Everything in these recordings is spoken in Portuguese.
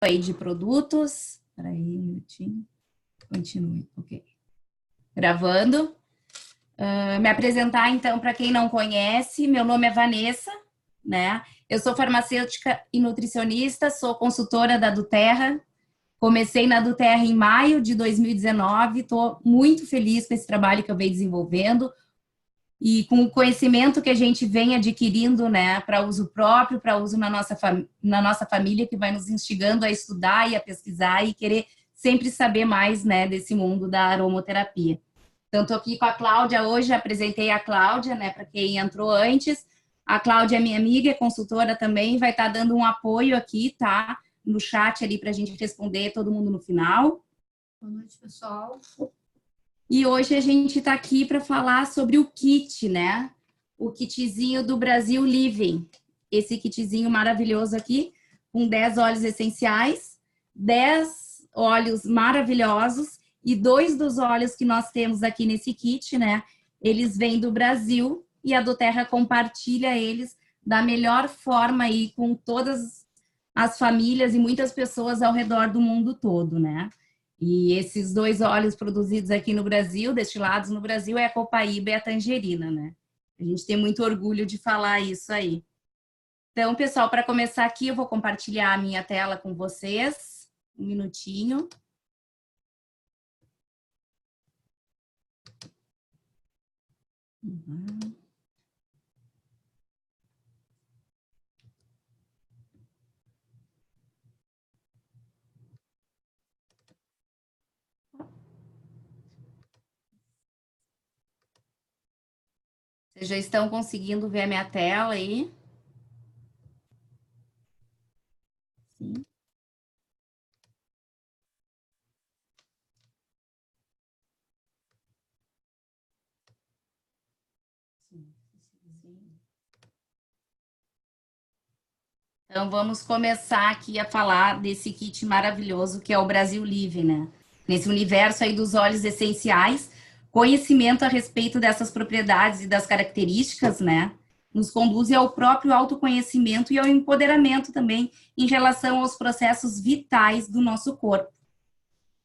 aí de produtos. Espera aí um minutinho. Continue, ok. Gravando. Me apresentar, então, para quem não conhece, meu nome é Vanessa, né? Eu sou farmacêutica e nutricionista, sou consultora da Duterra. Comecei na Duterra em maio de 2019, estou muito feliz com esse trabalho que eu venho desenvolvendo e com o conhecimento que a gente vem adquirindo, né, para uso próprio, para uso na nossa família, que vai nos instigando a estudar e a pesquisar e querer sempre saber mais, né, desse mundo da aromoterapia. Então, estou aqui com a Cláudia hoje, apresentei a Cláudia, né, para quem entrou antes. A Cláudia é minha amiga, é consultora também, vai estar dando um apoio aqui, tá? No chat ali para a gente responder todo mundo no final. Boa noite, pessoal. E hoje a gente está aqui para falar sobre o kit, né? O kitzinho do Brasil Living. Esse kitzinho maravilhoso aqui, com 10 óleos essenciais, 10 óleos maravilhosos, e 2 dos óleos que nós temos aqui nesse kit, né? Eles vêm do Brasil e a Doterra compartilha eles da melhor forma aí com todas as famílias e muitas pessoas ao redor do mundo todo, né? E esses 2 óleos produzidos aqui no Brasil, destilados no Brasil, é a copaíba e a tangerina, né? A gente tem muito orgulho de falar isso aí. Então, pessoal, para começar aqui, eu vou compartilhar a minha tela com vocês. Um minutinho. Vocês já estão conseguindo ver a minha tela aí? Sim. Então, vamos começar aqui a falar desse kit maravilhoso que é o Brasil Livre, né? Nesse universo aí dos óleos essenciais, conhecimento a respeito dessas propriedades e das características, né? Nos conduz ao próprio autoconhecimento e ao empoderamento também em relação aos processos vitais do nosso corpo.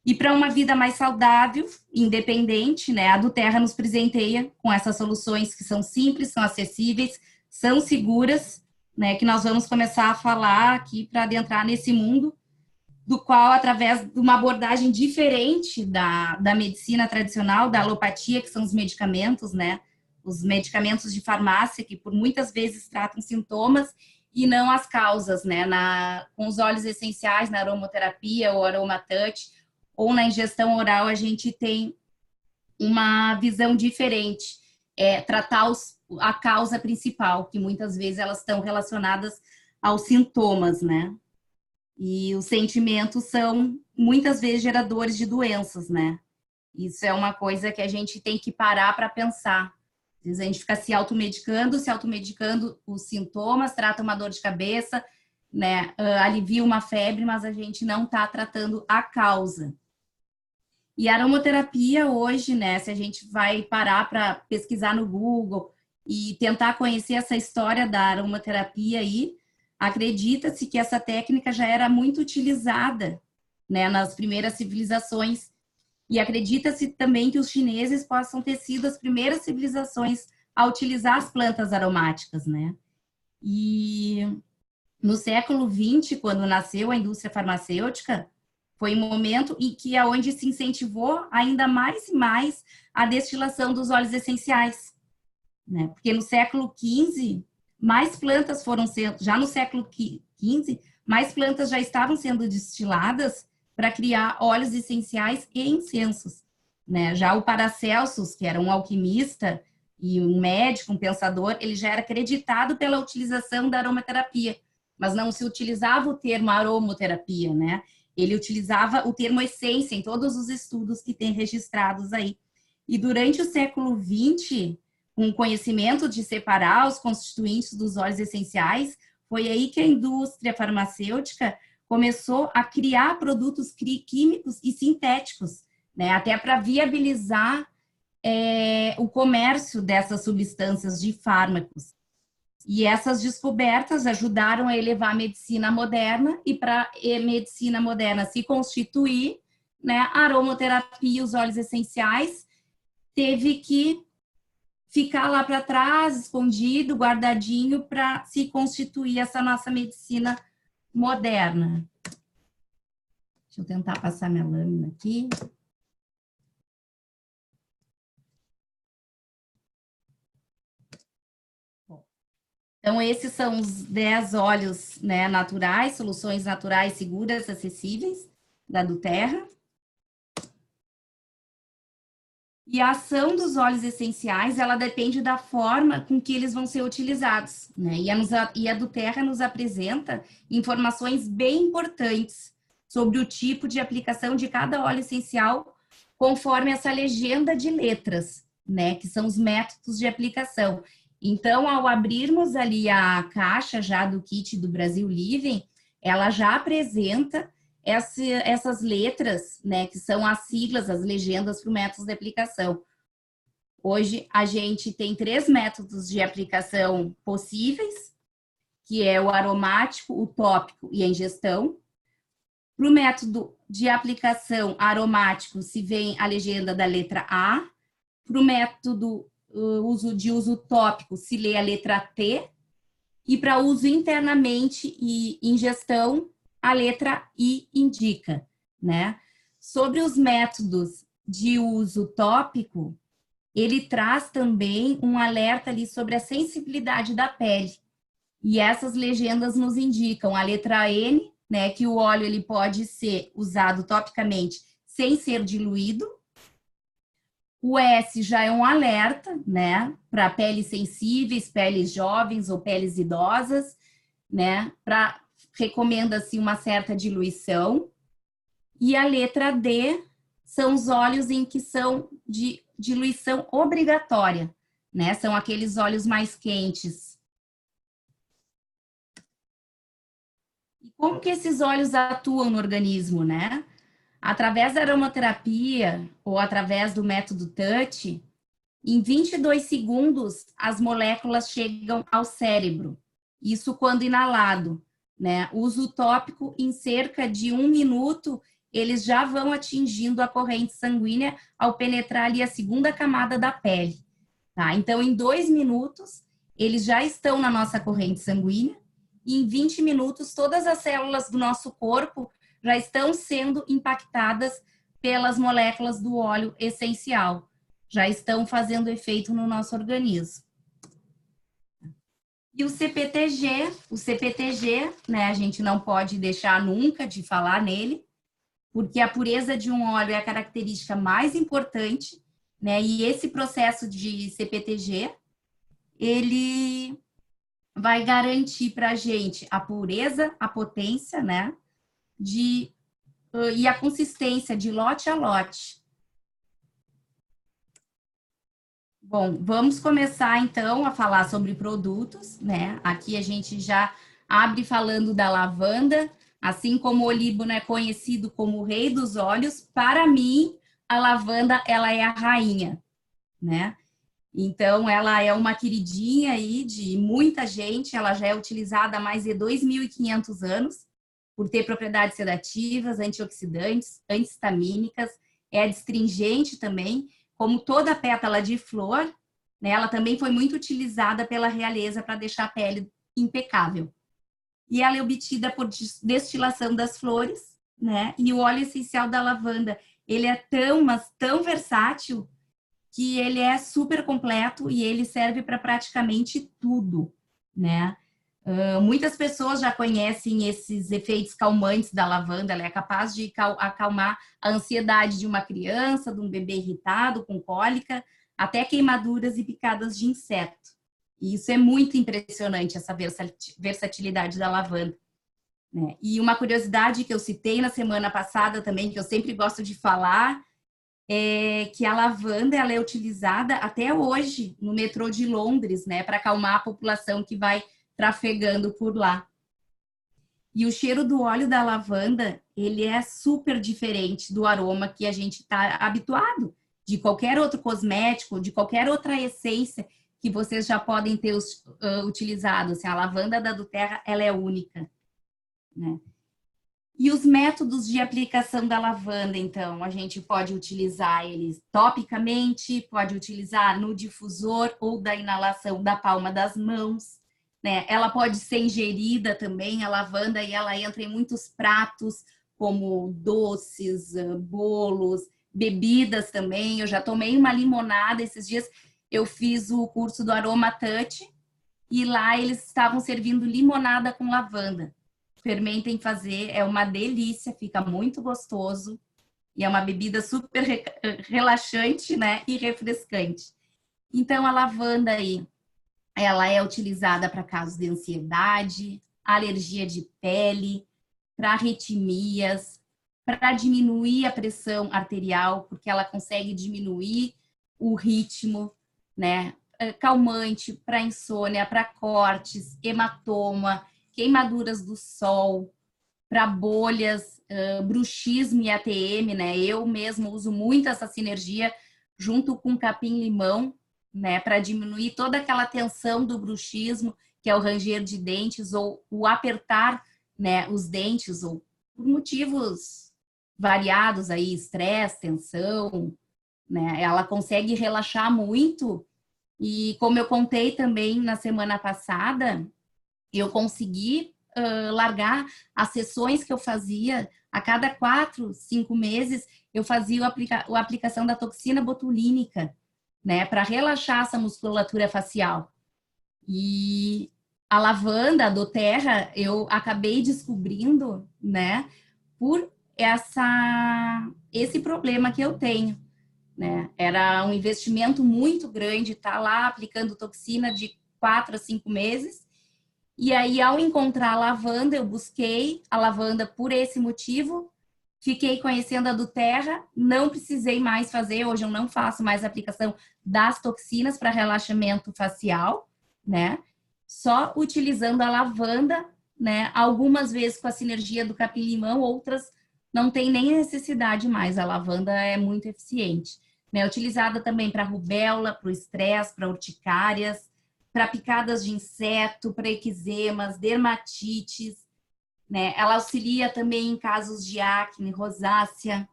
E para uma vida mais saudável, independente, né? A Doterra nos presenteia com essas soluções que são simples, são acessíveis, são seguras, né, que nós vamos começar a falar aqui para adentrar nesse mundo, do qual, através de uma abordagem diferente da medicina tradicional, da alopatia, que são os medicamentos, né, os medicamentos de farmácia, que por muitas vezes tratam sintomas e não as causas, né, com os óleos essenciais, na aromaterapia ou aromatouch, ou na ingestão oral, a gente tem uma visão diferente, tratar a causa principal, que muitas vezes elas estão relacionadas aos sintomas, né? E os sentimentos são muitas vezes geradores de doenças, né? Isso é uma coisa que a gente tem que parar para pensar. Às vezes a gente fica se automedicando os sintomas, trata uma dor de cabeça, né? Alivia uma febre, mas a gente não está tratando a causa. E a aromaterapia hoje, né, se a gente vai parar para pesquisar no Google e tentar conhecer essa história da aromaterapia aí, acredita-se que essa técnica já era muito utilizada, né, nas primeiras civilizações, e acredita-se também que os chineses possam ter sido as primeiras civilizações a utilizar as plantas aromáticas, né? E no século XX, quando nasceu a indústria farmacêutica, foi um momento em que aonde se incentivou ainda mais e mais a destilação dos óleos essenciais, né? Porque no século XV, mais plantas foram sendo, já no século XV, mais plantas já estavam sendo destiladas para criar óleos essenciais e incensos, né? Já o Paracelsus, que era um alquimista e um médico, um pensador, ele já era acreditado pela utilização da aromaterapia, mas não se utilizava o termo aromoterapia, né? Ele utilizava o termo essência em todos os estudos que tem registrados aí. E durante o século XX, com o conhecimento de separar os constituintes dos óleos essenciais, foi aí que a indústria farmacêutica começou a criar produtos químicos e sintéticos, né, até para viabilizar o comércio dessas substâncias de fármacos. E essas descobertas ajudaram a elevar a medicina moderna, e para a medicina moderna se constituir, né, a aromaterapia e os óleos essenciais teve que ficar lá para trás, escondido, guardadinho, para se constituir essa nossa medicina moderna. Deixa eu tentar passar minha lâmina aqui. Então, esses são os 10 óleos, né, naturais, soluções naturais, seguras, acessíveis, da Doterra. E a ação dos óleos essenciais, ela depende da forma com que eles vão ser utilizados, né? E a Doterra nos apresenta informações bem importantes sobre o tipo de aplicação de cada óleo essencial, conforme essa legenda de letras, né? Que são os métodos de aplicação. Então, ao abrirmos ali a caixa já do kit do Brasil Living, ela já apresenta essas letras, né, que são as siglas, as legendas para o método de aplicação. Hoje, a gente tem 3 métodos de aplicação possíveis, que é o aromático, o tópico e a ingestão. Para o método de aplicação aromático, se vem a legenda da letra A. Para o método de uso tópico, se lê a letra T. E para uso internamente e ingestão, a letra I indica, né? Sobre os métodos de uso tópico, ele traz também um alerta ali sobre a sensibilidade da pele. E essas legendas nos indicam a letra N, né, que o óleo ele pode ser usado topicamente sem ser diluído. O S já é um alerta, né, para peles sensíveis, peles jovens ou peles idosas, né, recomenda-se uma certa diluição. E a letra D são os óleos em que são de diluição obrigatória, né? São aqueles óleos mais quentes. E como que esses óleos atuam no organismo, né? Através da aromaterapia ou através do método touch, em 22 segundos as moléculas chegam ao cérebro. Isso quando inalado. Né? O uso tópico, em cerca de 1 minuto, eles já vão atingindo a corrente sanguínea ao penetrar ali a segunda camada da pele. Tá? Então, em 2 minutos, eles já estão na nossa corrente sanguínea, e em 20 minutos, todas as células do nosso corpo já estão sendo impactadas pelas moléculas do óleo essencial, já estão fazendo efeito no nosso organismo. E o CPTG, né, a gente não pode deixar nunca de falar nele, porque a pureza de um óleo é a característica mais importante, né, e esse processo de CPTG, ele vai garantir para a gente a pureza, a potência, né, e a consistência de lote a lote. Bom, vamos começar então a falar sobre produtos, né? Aqui a gente já abre falando da lavanda, assim como o olíbano é conhecido como o rei dos óleos, para mim a lavanda ela é a rainha, né? Então ela é uma queridinha aí de muita gente, ela já é utilizada há mais de 2.500 anos por ter propriedades sedativas, antioxidantes, antihistamínicas, é adstringente também. Como toda pétala de flor, né, ela também foi muito utilizada pela realeza para deixar a pele impecável. E ela é obtida por destilação das flores, né? E o óleo essencial da lavanda, ele é mas tão versátil que ele é super completo e ele serve para praticamente tudo, né? Muitas pessoas já conhecem esses efeitos calmantes da lavanda, ela é capaz de acalmar a ansiedade de uma criança, de um bebê irritado, com cólica, até queimaduras e picadas de inseto. E isso é muito impressionante, essa versatilidade da lavanda. Né? E uma curiosidade que eu citei na semana passada também, que eu sempre gosto de falar, é que a lavanda ela é utilizada até hoje no metrô de Londres, né, para acalmar a população que vai trafegando por lá. E o cheiro do óleo da lavanda, ele é super diferente do aroma que a gente está habituado, de qualquer outro cosmético, de qualquer outra essência que vocês já podem ter utilizado. Assim, a lavanda da doTERRA, ela é única, né? E os métodos de aplicação da lavanda, então, a gente pode utilizar eles topicamente, pode utilizar no difusor ou da inalação da palma das mãos, né? Ela pode ser ingerida também, a lavanda, e ela entra em muitos pratos, como doces, bolos, bebidas também. Eu já tomei uma limonada esses dias, eu fiz o curso do Aroma Touch, e lá eles estavam servindo limonada com lavanda. Fermentem fazer, é uma delícia, fica muito gostoso e é uma bebida super relaxante, né, e refrescante. Então a lavanda aí, ela é utilizada para casos de ansiedade, alergia de pele, para arritmias, para diminuir a pressão arterial, porque ela consegue diminuir o ritmo, né? Calmante para insônia, para cortes, hematoma, queimaduras do sol, para bolhas, bruxismo e ATM, né? Eu mesmo uso muito essa sinergia junto com capim-limão, né? Para diminuir toda aquela tensão do bruxismo, que é o ranger de dentes ou o apertar, né, os dentes, ou por motivos variados aí, estresse, tensão, né? Ela consegue relaxar muito. E como eu contei também na semana passada, eu consegui largar as sessões que eu fazia a cada 4, 5 meses, eu fazia a aplicação da toxina botulínica, né, para relaxar essa musculatura facial. E a lavanda, a doTERRA, eu acabei descobrindo, né, por esse problema que eu tenho, né? Era um investimento muito grande estar lá aplicando toxina de 4 a 5 meses. E aí, ao encontrar a lavanda, eu busquei a lavanda por esse motivo, fiquei conhecendo a doTERRA, não precisei mais fazer, hoje eu não faço mais aplicação das toxinas para relaxamento facial, né? Só utilizando a lavanda, né? Algumas vezes com a sinergia do capim-limão, outras não tem nem necessidade mais, a lavanda é muito eficiente, né? Utilizada também para rubéola, para o estresse, para urticárias, para picadas de inseto, para eczemas, dermatites, né? Ela auxilia também em casos de acne, rosácea.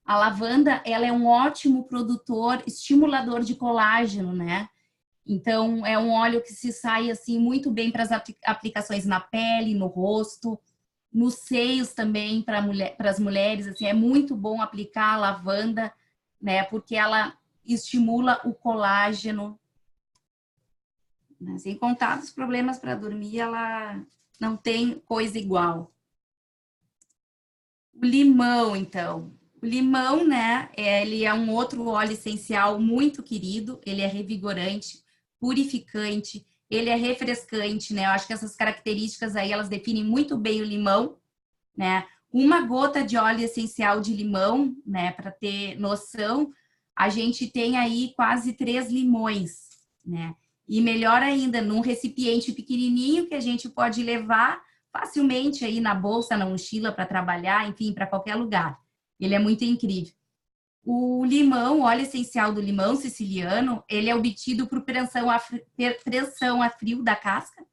A lavanda, ela é um ótimo produtor, estimulador de colágeno, né? Então, é um óleo que se sai assim muito bem para as aplicações na pele, no rosto, nos seios também para as mulheres, assim, é muito bom aplicar a lavanda, né? Porque ela estimula o colágeno, né? Sem contar os problemas para dormir, ela não tem coisa igual. O limão, então. O limão, né, ele é um outro óleo essencial muito querido, ele é revigorante, purificante, ele é refrescante, né? Eu acho que essas características aí, elas definem muito bem o limão, né? Uma gota de óleo essencial de limão, né, para ter noção, a gente tem aí quase 3 limões, né? E melhor ainda, num recipiente pequenininho que a gente pode levar facilmente aí na bolsa, na mochila para trabalhar, enfim, para qualquer lugar. Ele é muito incrível. O limão, o óleo essencial do limão siciliano, ele é obtido por pressão a frio da casca,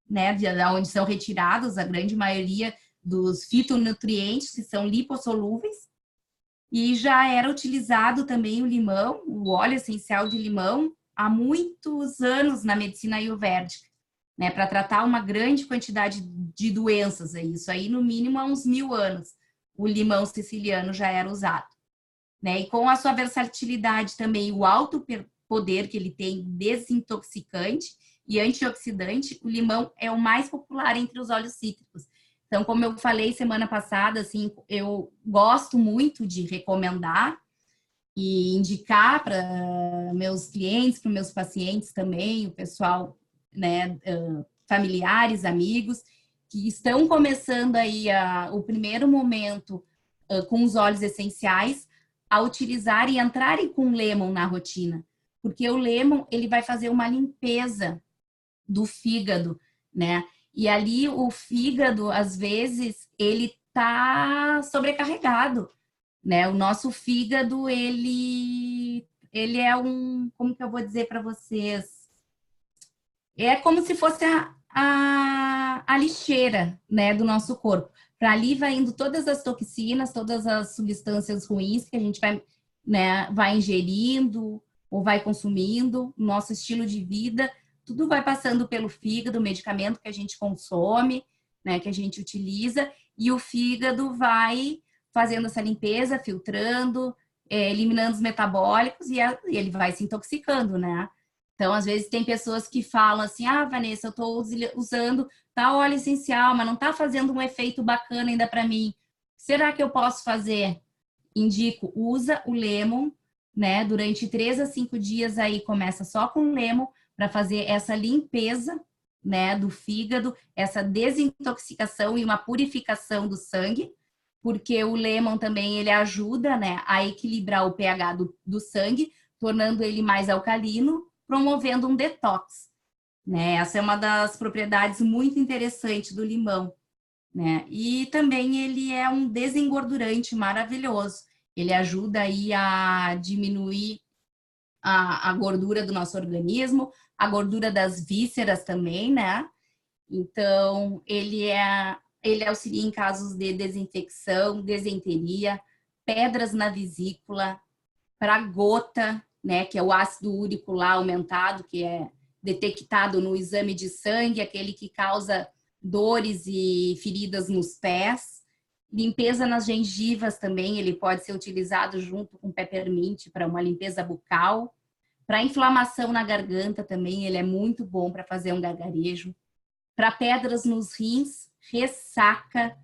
né, de onde são retirados a grande maioria dos fitonutrientes que são lipossolúveis. E já era utilizado também o limão, o óleo essencial de limão, há muitos anos na medicina ayurvédica, né, para tratar uma grande quantidade de doenças. Isso aí, no mínimo, há uns 1000 anos, o limão siciliano já era usado, né? E com a sua versatilidade também, o alto poder que ele tem desintoxicante e antioxidante, o limão é o mais popular entre os óleos cítricos. Então, como eu falei semana passada, assim, eu gosto muito de recomendar e indicar para meus clientes, para meus pacientes também, o pessoal, né, familiares, amigos, que estão começando aí o primeiro momento com os óleos essenciais, a utilizar e entrarem com o lemon na rotina. Porque o lemon, ele vai fazer uma limpeza do fígado, né? E ali o fígado, às vezes, ele tá sobrecarregado, né? O nosso fígado, ele é um, como que eu vou dizer para vocês? É como se fosse a lixeira, né, do nosso corpo. Para ali vai indo todas as toxinas, todas as substâncias ruins que a gente vai, né, vai ingerindo ou vai consumindo, nosso estilo de vida, tudo vai passando pelo fígado, o medicamento que a gente consome, né, que a gente utiliza, e o fígado vai fazendo essa limpeza, filtrando, eliminando os metabólicos e ele vai se intoxicando, né? Então, às vezes, tem pessoas que falam assim: ah, Vanessa, eu estou usando tal óleo essencial, mas não está fazendo um efeito bacana ainda para mim. Será que eu posso fazer? Indico, usa o lemon, né? Durante 3 a 5 dias aí, começa só com o lemon para fazer essa limpeza, né, do fígado, essa desintoxicação e uma purificação do sangue, porque o lemon também ele ajuda, né, a equilibrar o pH do sangue, tornando ele mais alcalino, promovendo um detox, né? Essa é uma das propriedades muito interessantes do limão, né? E também ele é um desengordurante maravilhoso. Ele ajuda aí a diminuir a gordura do nosso organismo, a gordura das vísceras também, né? Então, ele auxilia em casos de desinfecção, desenteria, pedras na vesícula, para gota, né, que é o ácido úrico lá aumentado, que é detectado no exame de sangue, aquele que causa dores e feridas nos pés. Limpeza nas gengivas também, ele pode ser utilizado junto com peppermint para uma limpeza bucal. Para inflamação na garganta também, ele é muito bom para fazer um gargarejo. Para pedras nos rins, ressaca,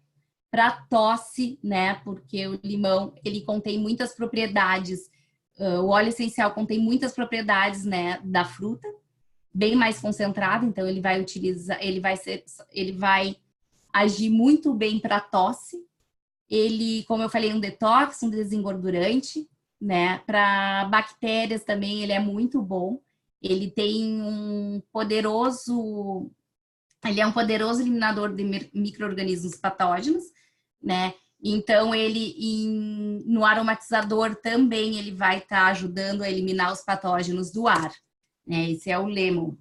para tosse, né? Porque o limão, ele contém muitas propriedades. O óleo essencial contém muitas propriedades, né, da fruta, bem mais concentrado, então ele vai agir muito bem para tosse. Ele, como eu falei, um detox, um desengordurante, né? Para bactérias também ele é muito bom. Ele tem ele é um poderoso eliminador de micro-organismos patógenos, né? Então, no aromatizador também ele vai estar ajudando a eliminar os patógenos do ar, né? Esse é o lemon.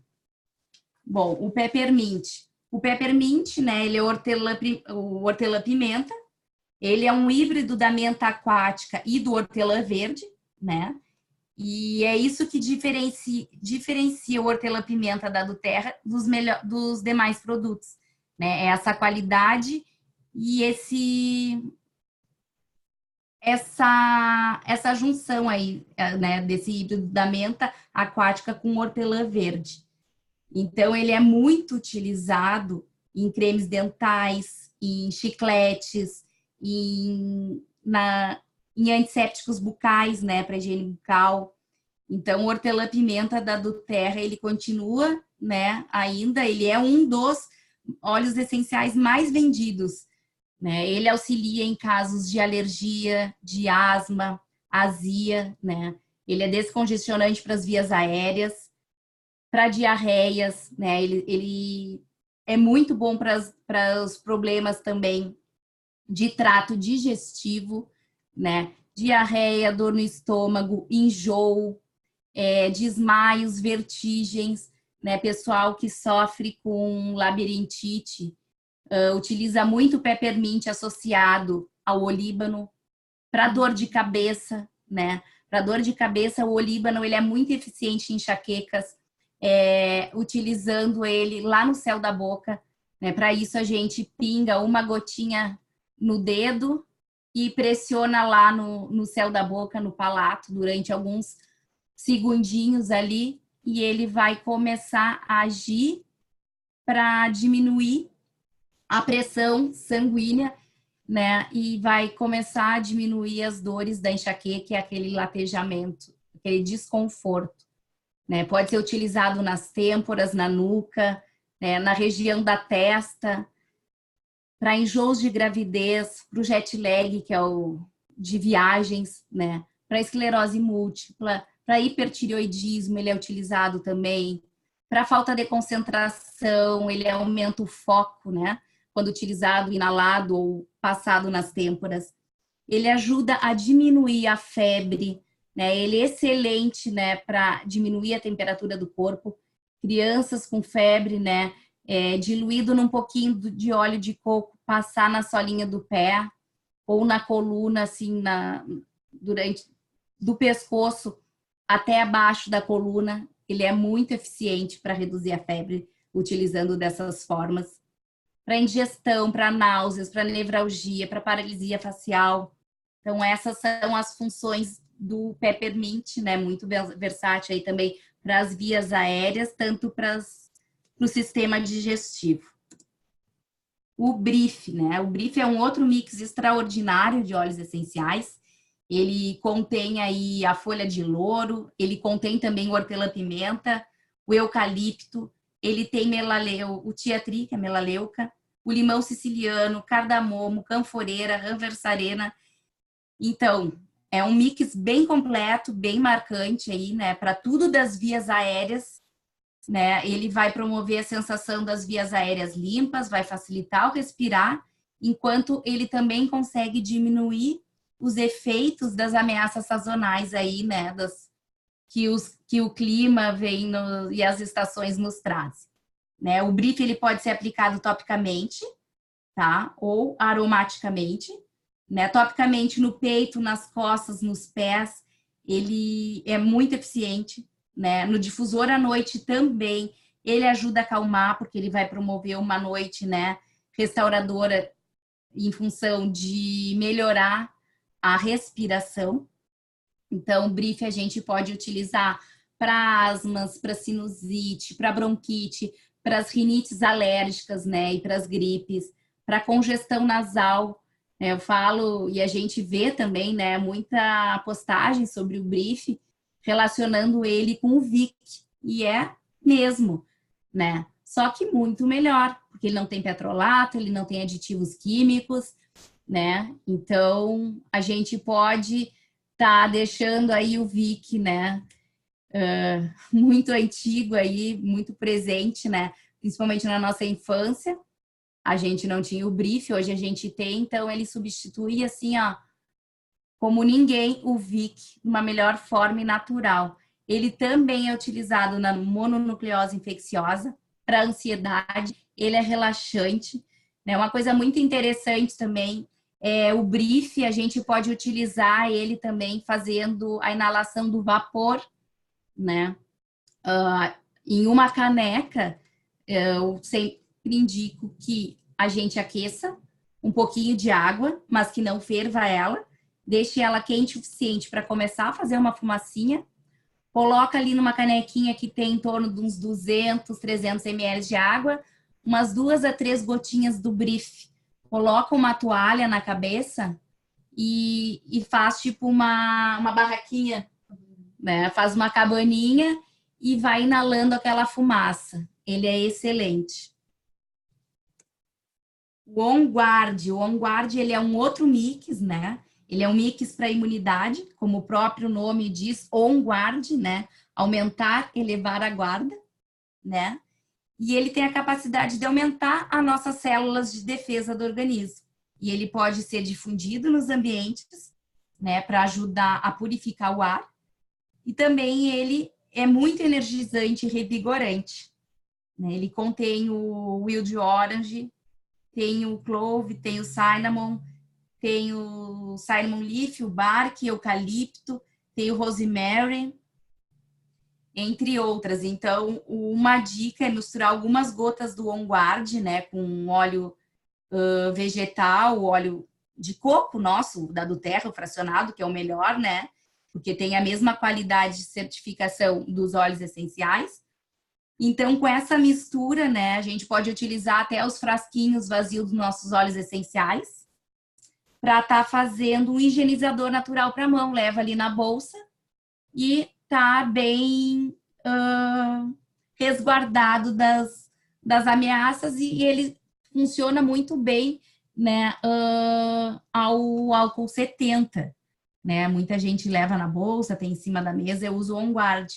Bom, o peppermint. O peppermint, né? Ele é o hortelã-pimenta. Ele é um híbrido da menta aquática e do hortelã verde, né? E é isso que diferencia o hortelã-pimenta da do terra dos demais produtos, né? É essa qualidade e essa junção aí, né, desse híbrido da menta aquática com hortelã verde. Então, ele é muito utilizado em cremes dentais, em chicletes, em antissépticos bucais, né, para higiene bucal. Então, o hortelã-pimenta da do terra, ele continua, né, ainda, ele é um dos óleos essenciais mais vendidos, né? Ele auxilia em casos de alergia, de asma, azia, né? Ele é descongestionante para as vias aéreas, para diarreias, né? Ele é muito bom para os problemas também de trato digestivo, né? Diarreia, dor no estômago, enjoo, desmaios, vertigens, né? Pessoal que sofre com labirintite, utiliza muito peppermint associado ao olíbano. Para dor de cabeça, né? Para dor de cabeça, o olíbano ele é muito eficiente em enxaquecas, utilizando ele lá no céu da boca, né? Para isso a gente pinga uma gotinha no dedo e pressiona lá no céu da boca, no palato, durante alguns segundinhos ali, e ele vai começar a agir para diminuir a pressão sanguínea, né? E vai começar a diminuir as dores da enxaqueca, que é aquele latejamento, aquele desconforto, né? Pode ser utilizado nas têmporas, na nuca, né? Na região da testa, para enjoos de gravidez, para o jet lag, que é o de viagens, né? Para esclerose múltipla, para hipertireoidismo, ele é utilizado também. Para falta de concentração, ele aumenta o foco, né? Quando utilizado, inalado ou passado nas têmporas. Ele ajuda a diminuir a febre, né? Ele é excelente, né, para diminuir a temperatura do corpo. crianças com febre, né? Diluído num pouquinho de óleo de coco, passar na solinha do pé ou na coluna, assim, durante do pescoço até abaixo da coluna. Ele é muito eficiente para reduzir a febre, utilizando dessas formas. Para indigestão, para náuseas, para nevralgia, para paralisia facial. Então, essas são as funções do Peppermint, né? Muito versátil aí também para as vias aéreas, tanto para o sistema digestivo. O Brief, né? O Brief é um outro mix extraordinário de óleos essenciais. Ele contém aí a folha de louro, ele contém também o hortelã-pimenta, o eucalipto, ele tem o tiatri, que é melaleuca, o limão siciliano, cardamomo, canforeira, ranversarena. Então, é um mix bem completo, bem marcante aí, né, para tudo das vias aéreas, né? Ele vai promover a sensação das vias aéreas limpas, vai facilitar o respirar, enquanto ele também consegue diminuir os efeitos das ameaças sazonais aí, né, que o clima vem e as estações nos trazem, né? O Brief ele pode ser aplicado topicamente, tá? Ou aromaticamente, né? Topicamente no peito, nas costas, nos pés, ele é muito eficiente, né? No difusor à noite também, ele ajuda a acalmar, porque ele vai promover uma noite, né, restauradora em função de melhorar a respiração. Então, o Brief a gente pode utilizar para asmas, para sinusite, para bronquite, para as rinites alérgicas, né, e para as gripes, para congestão nasal. Né, eu falo, e a gente vê também, né, muita postagem sobre o Brief, relacionando ele com o Vic, e é mesmo, né? Só que muito melhor, porque ele não tem petrolato, ele não tem aditivos químicos, né? Então, a gente pode estar deixando aí o Vic, né? Muito antigo aí, muito presente, né? Principalmente na nossa infância. A gente não tinha o Brief, hoje a gente tem, então ele substitui assim, ó, como ninguém, o Vic, de uma melhor forma e natural. Ele também é utilizado na mononucleose infecciosa, para ansiedade, ele é relaxante, né? Uma coisa muito interessante também é o Brief, a gente pode utilizar ele também fazendo a inalação do vapor, né? Em uma caneca, eu sempre indico que a gente aqueça um pouquinho de água, mas que não ferva ela, deixe ela quente o suficiente para começar a fazer uma fumacinha, coloca ali numa canequinha que tem em torno de uns 200, 300 ml de água, umas 2 a 3 gotinhas do Brief, coloca uma toalha na cabeça e faz tipo uma barraquinha, né? Faz uma cabaninha e vai inalando aquela fumaça. Ele é excelente. O On Guard, ele é um outro mix, né? Ele é um mix para imunidade, como o próprio nome diz, On Guard, né? Aumentar, elevar a guarda, né? E ele tem a capacidade de aumentar as nossas células de defesa do organismo. E ele pode ser difundido nos ambientes, né? Para ajudar a purificar o ar. E também ele é muito energizante e revigorante, né? Ele contém o wild orange, tem o clove, tem o cinnamon leaf, o bark, eucalipto, tem o rosemary, entre outras. Então, uma dica é misturar algumas gotas do On Guard, né, com óleo vegetal, óleo de coco nosso, da do Terra, o fracionado, que é o melhor, né, porque tem a mesma qualidade de certificação dos óleos essenciais. Então, com essa mistura, né, a gente pode utilizar até os frasquinhos vazios dos nossos óleos essenciais para estar fazendo um higienizador natural para a mão. Leva ali na bolsa e tá bem resguardado das ameaças e ele funciona muito bem, né, ao álcool 70. Né? Muita gente leva na bolsa, tem em cima da mesa, eu uso o On Guard.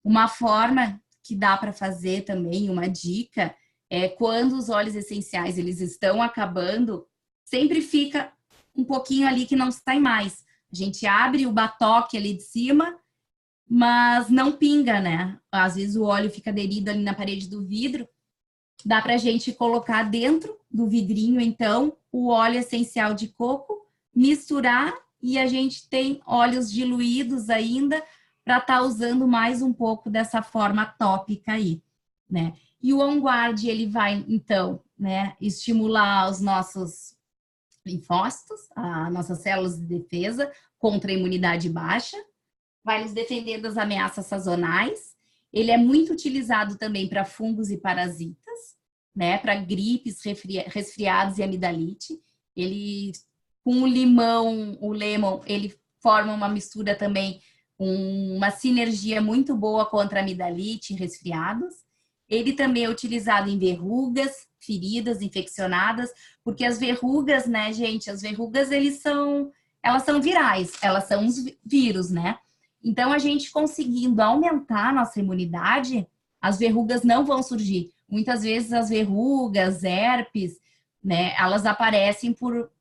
Uma forma que dá para fazer também, uma dica, é quando os óleos essenciais eles estão acabando, sempre fica um pouquinho ali que não sai mais. A gente abre o batoque ali de cima mas não pinga, né? Às vezes o óleo fica aderido ali na parede do vidro. Dá para a gente colocar dentro do vidrinho, então, o óleo essencial de coco, misturar e a gente tem óleos diluídos ainda para estar usando mais um pouco dessa forma tópica aí, né? E o On Guard, ele vai, então, né, estimular os nossos linfócitos, as nossas células de defesa contra a imunidade baixa, vai nos defender das ameaças sazonais. Ele é muito utilizado também para fungos e parasitas, né, para gripes, resfriados e amidalite. Ele, com o limão, o lemon, ele forma uma mistura também, uma sinergia muito boa contra amidalite e resfriados. Ele também é utilizado em verrugas, feridas infeccionadas, porque as verrugas, né, gente, as verrugas, elas são virais, elas são os vírus, né? Então, a gente conseguindo aumentar a nossa imunidade, as verrugas não vão surgir. Muitas vezes as verrugas, herpes, né, elas aparecem por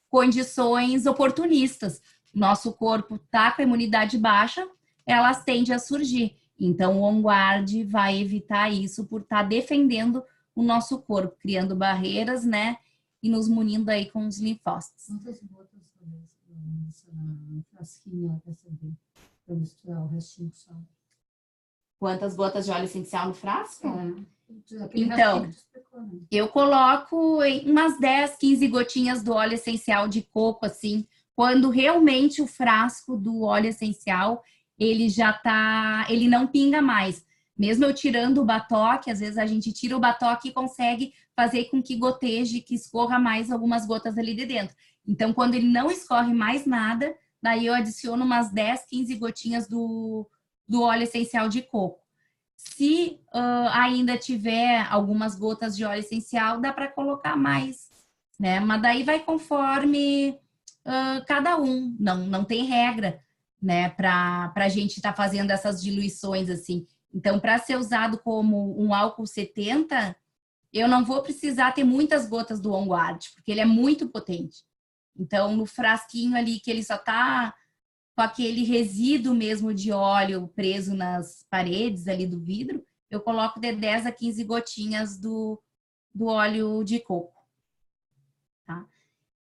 condições oportunistas. Nosso corpo está com a imunidade baixa, elas tendem a surgir. Então, o On Guard vai evitar isso por estar defendendo o nosso corpo, criando barreiras, né, e nos munindo aí com os linfócitos. Quantas gotas nessa frasquinha para saber? Para misturar o restinho que sobra. Quantas gotas de óleo essencial no frasco? Então, eu coloco umas 10, 15 gotinhas do óleo essencial de coco, assim, quando realmente o frasco do óleo essencial, ele ele não pinga mais. Mesmo eu tirando o batoque, às vezes a gente tira o batoque e consegue fazer com que goteje, que escorra mais algumas gotas ali de dentro. Então, quando ele não escorre mais nada, daí eu adiciono umas 10, 15 gotinhas do óleo essencial de coco. Se ainda tiver algumas gotas de óleo essencial, dá para colocar mais, né? Mas daí vai conforme cada um, não tem regra, né? Para a gente estar fazendo essas diluições assim. Então, para ser usado como um álcool 70, eu não vou precisar ter muitas gotas do On Guard, porque ele é muito potente. Então, no frasquinho ali que ele só está com aquele resíduo mesmo de óleo preso nas paredes ali do vidro, eu coloco de 10 a 15 gotinhas do óleo de coco. Tá?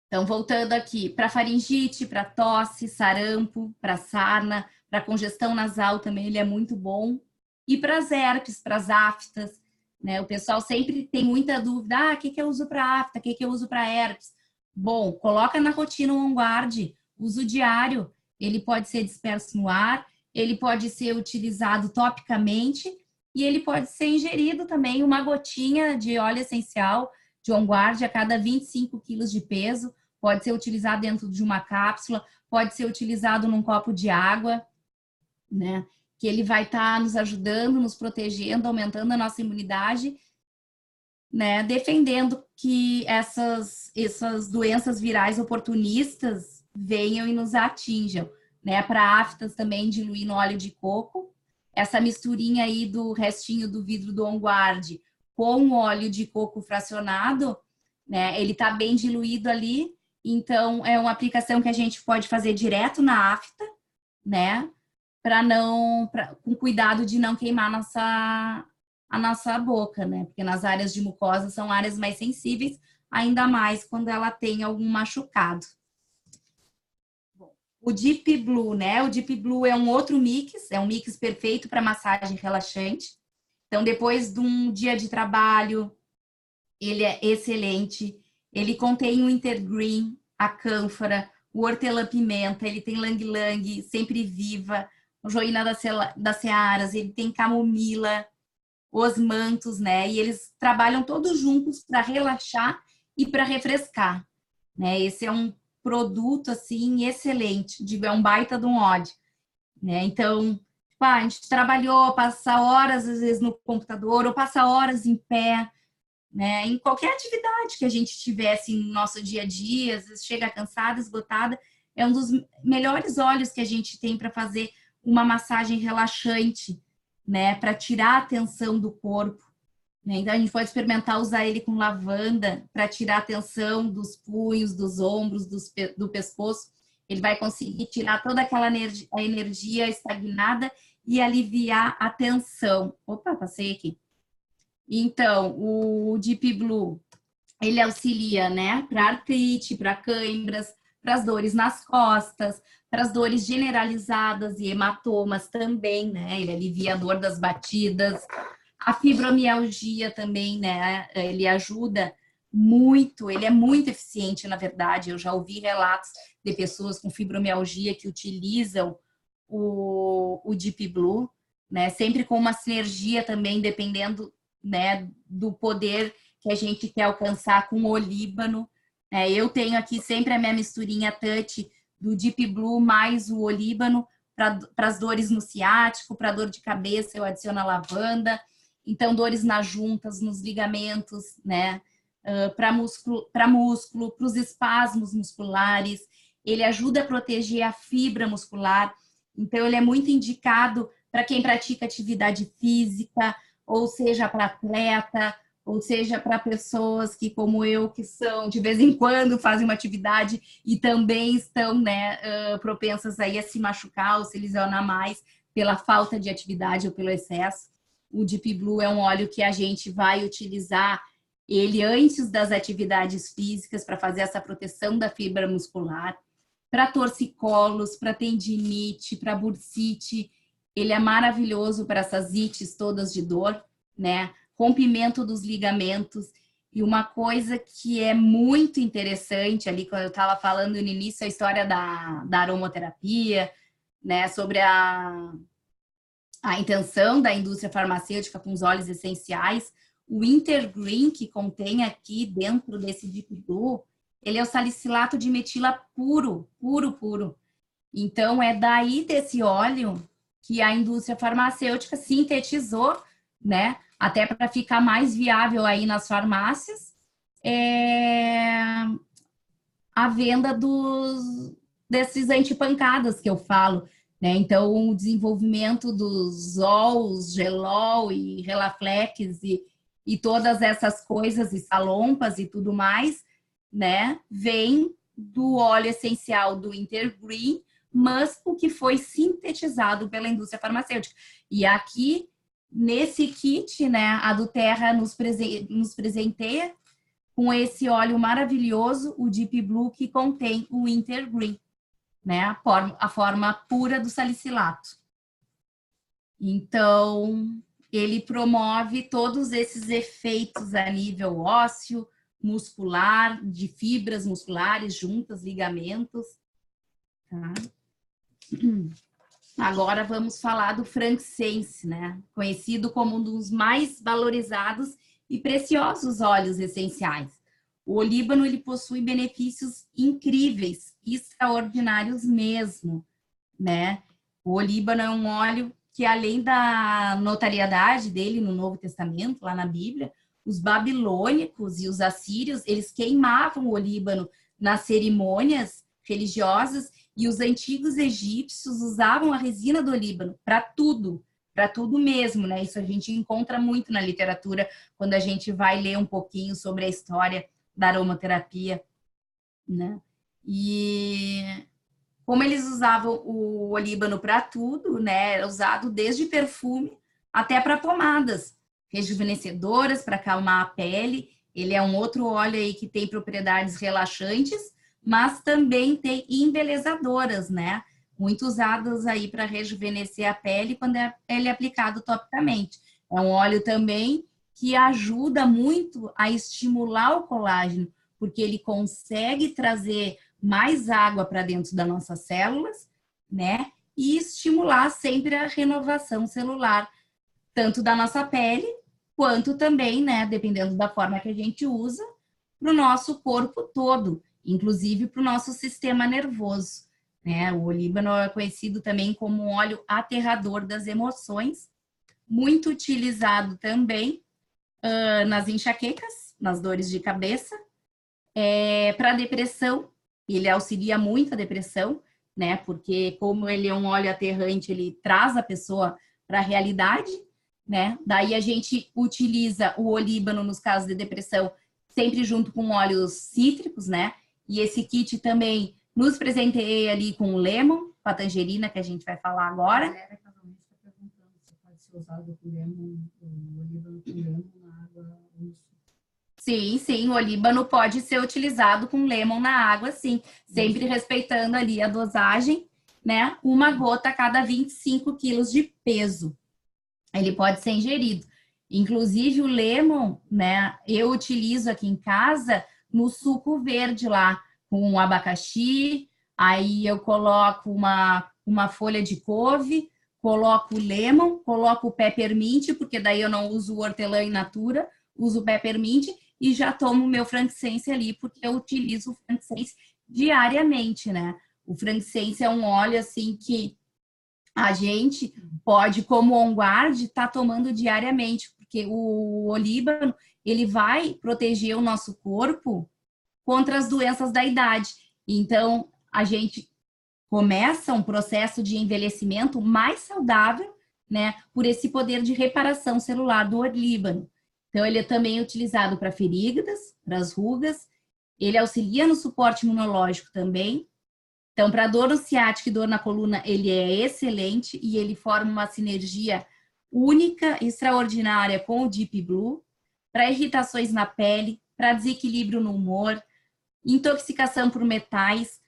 Então, voltando aqui, para faringite, para tosse, sarampo, para sarna, para congestão nasal também ele é muito bom. E para as herpes, para as aftas, né? O pessoal sempre tem muita dúvida, o que eu uso para afta, o que eu uso para herpes? Bom, coloca na rotina o On Guard, uso diário. Ele pode ser disperso no ar, ele pode ser utilizado topicamente e ele pode ser ingerido também uma gotinha de óleo essencial de On Guard a cada 25 quilos de peso. Pode ser utilizado dentro de uma cápsula, pode ser utilizado num copo de água, né? Que ele vai estar nos ajudando, nos protegendo, aumentando a nossa imunidade, né? Defendendo que essas doenças virais oportunistas venham e nos atinjam, né? Para aftas também diluir no óleo de coco. Essa misturinha aí do restinho do vidro do On Guard com o óleo de coco fracionado, né? Ele tá bem diluído ali, então é uma aplicação que a gente pode fazer direto na afta, né? Com cuidado de não queimar a nossa boca, né? Porque nas áreas de mucosa são áreas mais sensíveis, ainda mais quando ela tem algum machucado. O Deep Blue, né? O Deep Blue é um outro mix, é um mix perfeito para massagem relaxante. Então, depois de um dia de trabalho, ele é excelente. Ele contém o Intergreen, a cânfora, o hortelã-pimenta, ele tem lang-lang, sempre viva, o joína das searas, ele tem camomila, os mantos, né? E eles trabalham todos juntos para relaxar e para refrescar, né? Esse é um produto, assim, excelente, é um baita de um ódio, né? Então, a gente trabalhou, passa horas, às vezes, no computador, ou passa horas em pé, né? Em qualquer atividade que a gente tivesse no nosso dia a dia, às vezes chega cansada, esgotada, é um dos melhores óleos que a gente tem para fazer uma massagem relaxante, né? Para tirar a tensão do corpo, né? Então, a gente pode experimentar usar ele com lavanda para tirar a tensão dos punhos, dos ombros, do pescoço. Ele vai conseguir tirar toda aquela energia estagnada e aliviar a tensão. Opa, passei aqui. Então, o Deep Blue, ele auxilia, né, para artrite, para câimbras, para as dores nas costas, para as dores generalizadas e hematomas também, né? Ele alivia a dor das batidas. A fibromialgia também, né? Ele ajuda muito, ele é muito eficiente, na verdade. Eu já ouvi relatos de pessoas com fibromialgia que utilizam o Deep Blue, né? Sempre com uma sinergia também, dependendo, né, do poder que a gente quer alcançar com o olíbano. Eu tenho aqui sempre a minha misturinha touch do Deep Blue mais o olíbano para as dores no ciático, para dor de cabeça eu adiciono a lavanda. Então, dores nas juntas, nos ligamentos, né? Para músculo, para os espasmos musculares. Ele ajuda a proteger a fibra muscular. Então, ele é muito indicado para quem pratica atividade física, ou seja, para atleta, ou seja, para pessoas que, como eu, que são, de vez em quando, fazem uma atividade e também estão, né, propensas aí a se machucar ou se lesionar mais pela falta de atividade ou pelo excesso. O Deep Blue é um óleo que a gente vai utilizar ele antes das atividades físicas para fazer essa proteção da fibra muscular, para torcicolos, para tendinite, para bursite. Ele é maravilhoso para essas ites todas de dor, né? Rompimento dos ligamentos. E uma coisa que é muito interessante ali, quando eu estava falando no início, a história da aromaterapia, né? Sobre a intenção da indústria farmacêutica com os óleos essenciais. O Intergreen, que contém aqui dentro desse Deep Blue, ele é o salicilato de metila puro, puro, puro. Então, é daí desse óleo que a indústria farmacêutica sintetizou, né? Até para ficar mais viável aí nas farmácias, a venda desses antipancadas que eu falo, né? Então, o desenvolvimento dos Zols, Gelol e Relaflex e todas essas coisas, e salompas e tudo mais, né? Vem do óleo essencial do Intergreen, mas o que foi sintetizado pela indústria farmacêutica. E aqui, nesse kit, né, a Duterra nos presenteia com esse óleo maravilhoso, o Deep Blue, que contém o Intergreen, né, a forma pura do salicilato. Então, ele promove todos esses efeitos a nível ósseo, muscular, de fibras musculares, juntas, ligamentos. Tá? Agora vamos falar do frankincense, né? Conhecido como um dos mais valorizados e preciosos óleos essenciais. O olíbano ele possui benefícios incríveis, extraordinários mesmo, né? O olíbano é um óleo que, além da notariedade dele no Novo Testamento, lá na Bíblia, os babilônicos e os assírios, eles queimavam o olíbano nas cerimônias religiosas, e os antigos egípcios usavam a resina do olíbano para tudo mesmo, né? Isso a gente encontra muito na literatura quando a gente vai ler um pouquinho sobre a história da aromaterapia, né? E como eles usavam o olíbano para tudo, né? Era usado desde perfume até para pomadas rejuvenescedoras para acalmar a pele. Ele é um outro óleo aí que tem propriedades relaxantes, mas também tem embelezadoras, né? Muito usadas aí para rejuvenescer a pele quando ele é aplicado topicamente. É um óleo também que ajuda muito a estimular o colágeno, porque ele consegue trazer mais água para dentro das nossas células, né? E estimular sempre a renovação celular, tanto da nossa pele, quanto também, né, dependendo da forma que a gente usa, para o nosso corpo todo, inclusive para o nosso sistema nervoso, né? O olíbano é conhecido também como um óleo aterrador das emoções, muito utilizado também nas enxaquecas, nas dores de cabeça, para depressão. Ele auxilia muito a depressão, né? Porque como ele é um óleo aterrante, ele traz a pessoa para a realidade, né? Daí a gente utiliza o olíbano nos casos de depressão sempre junto com óleos cítricos, né? E esse kit também Nos presenteei ali com o lemon, com a tangerina, que a gente vai falar agora. A galera casualmente está perguntando se pode ser usado com lemon, o olíbano com lemon na água ou no suco. Sim, o olíbano pode ser utilizado com lemon na água, sim, sempre respeitando ali a dosagem, né? Uma gota a cada 25 quilos de peso. Ele pode ser ingerido. Inclusive o lemon, né? Eu utilizo aqui em casa no suco verde lá, com abacaxi, aí eu coloco uma folha de couve, coloco o lemon, coloco o peppermint, porque daí eu não uso o hortelã in natura, uso o peppermint e já tomo o meu frankincense ali, porque eu utilizo o frankincense diariamente, né? O frankincense é um óleo, assim, que a gente pode, como on-guard, estar tomando diariamente, porque o olíbano, ele vai proteger o nosso corpo contra as doenças da idade. Então, a gente começa um processo de envelhecimento mais saudável, né, por esse poder de reparação celular do olíbano. Então, ele é também utilizado para feridas, para as rugas, ele auxilia no suporte imunológico também. Então, para dor no ciático e dor na coluna, ele é excelente e ele forma uma sinergia única, extraordinária com o Deep Blue, para irritações na pele, para desequilíbrio no humor, intoxicação por metais.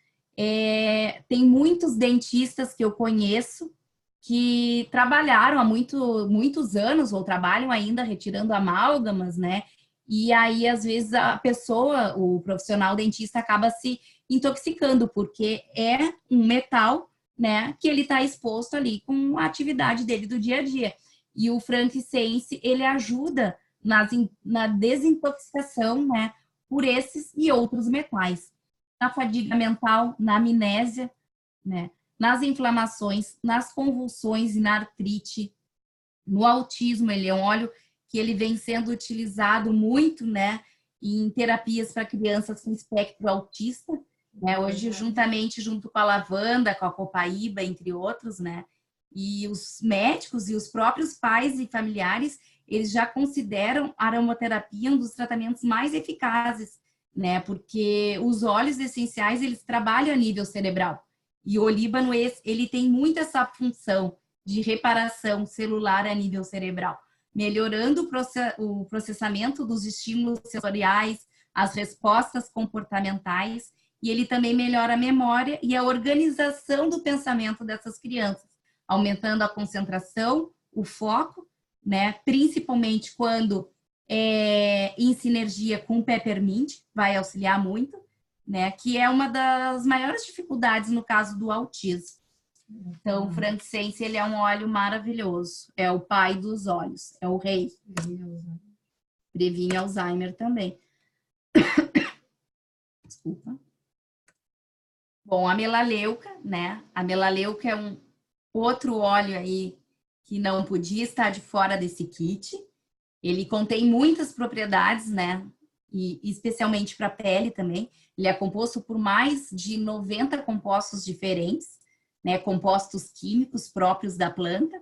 Tem muitos dentistas que eu conheço que trabalharam há muitos anos, ou trabalham ainda retirando amálgamas, né? E aí, às vezes, a pessoa, o profissional dentista, acaba se intoxicando, porque é um metal, né, que ele está exposto ali com a atividade dele do dia a dia. E o frankincense, ele ajuda na desintoxicação, né, por esses e outros metais. Na fadiga mental, na amnésia, né, nas inflamações, nas convulsões e na artrite, no autismo. Ele é um óleo que ele vem sendo utilizado muito, né, em terapias para crianças com espectro autista, né, hoje junto com a lavanda, com a copaíba, entre outros, né, e os médicos e os próprios pais e familiares, eles já consideram a aromaterapia um dos tratamentos mais eficazes, né, porque os óleos essenciais, eles trabalham a nível cerebral, e o olíbano, ele tem muito essa função de reparação celular a nível cerebral, melhorando o processamento dos estímulos sensoriais, as respostas comportamentais, e ele também melhora a memória e a organização do pensamento dessas crianças, aumentando a concentração, o foco, né? Principalmente quando em sinergia com o peppermint, vai auxiliar muito, né? Que é uma das maiores dificuldades no caso do autismo. Então, o frankincense, ele é um óleo maravilhoso. É o pai dos óleos, é o rei. Previne Alzheimer também. Desculpa. Bom, a melaleuca, né? A melaleuca é um outro óleo aí que não podia estar de fora desse kit. Ele contém muitas propriedades, né? E especialmente para a pele também. Ele é composto por mais de 90 compostos diferentes, né? Compostos químicos próprios da planta.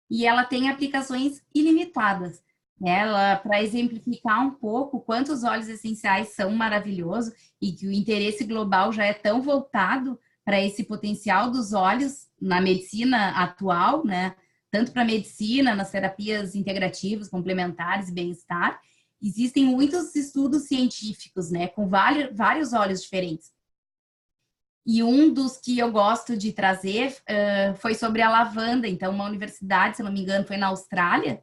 E ela tem aplicações ilimitadas. Ela, para exemplificar um pouco quantos óleos essenciais são maravilhosos e que o interesse global já é tão voltado para esse potencial dos óleos na medicina atual, né? Tanto para a medicina, nas terapias integrativas, complementares e bem-estar, existem muitos estudos científicos, né? Com vários óleos diferentes. E um dos que eu gosto de trazer foi sobre a lavanda. Então, uma universidade, se não me engano, foi na Austrália,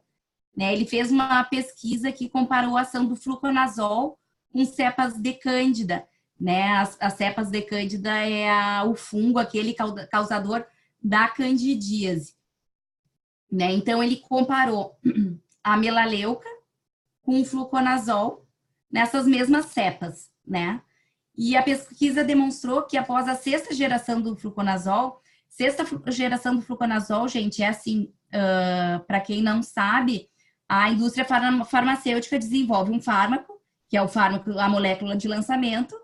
né? Ele fez uma pesquisa que comparou a ação do fluconazol com cepas de cândida, né? As cepas de cândida é o fungo, aquele causador da candidíase, né? Então, ele comparou a melaleuca com o fluconazol nessas mesmas cepas, né? E a pesquisa demonstrou que após a sexta geração do fluconazol, gente, é assim, para quem não sabe, a indústria farmacêutica desenvolve um fármaco, que é o fármaco, a molécula de lançamento,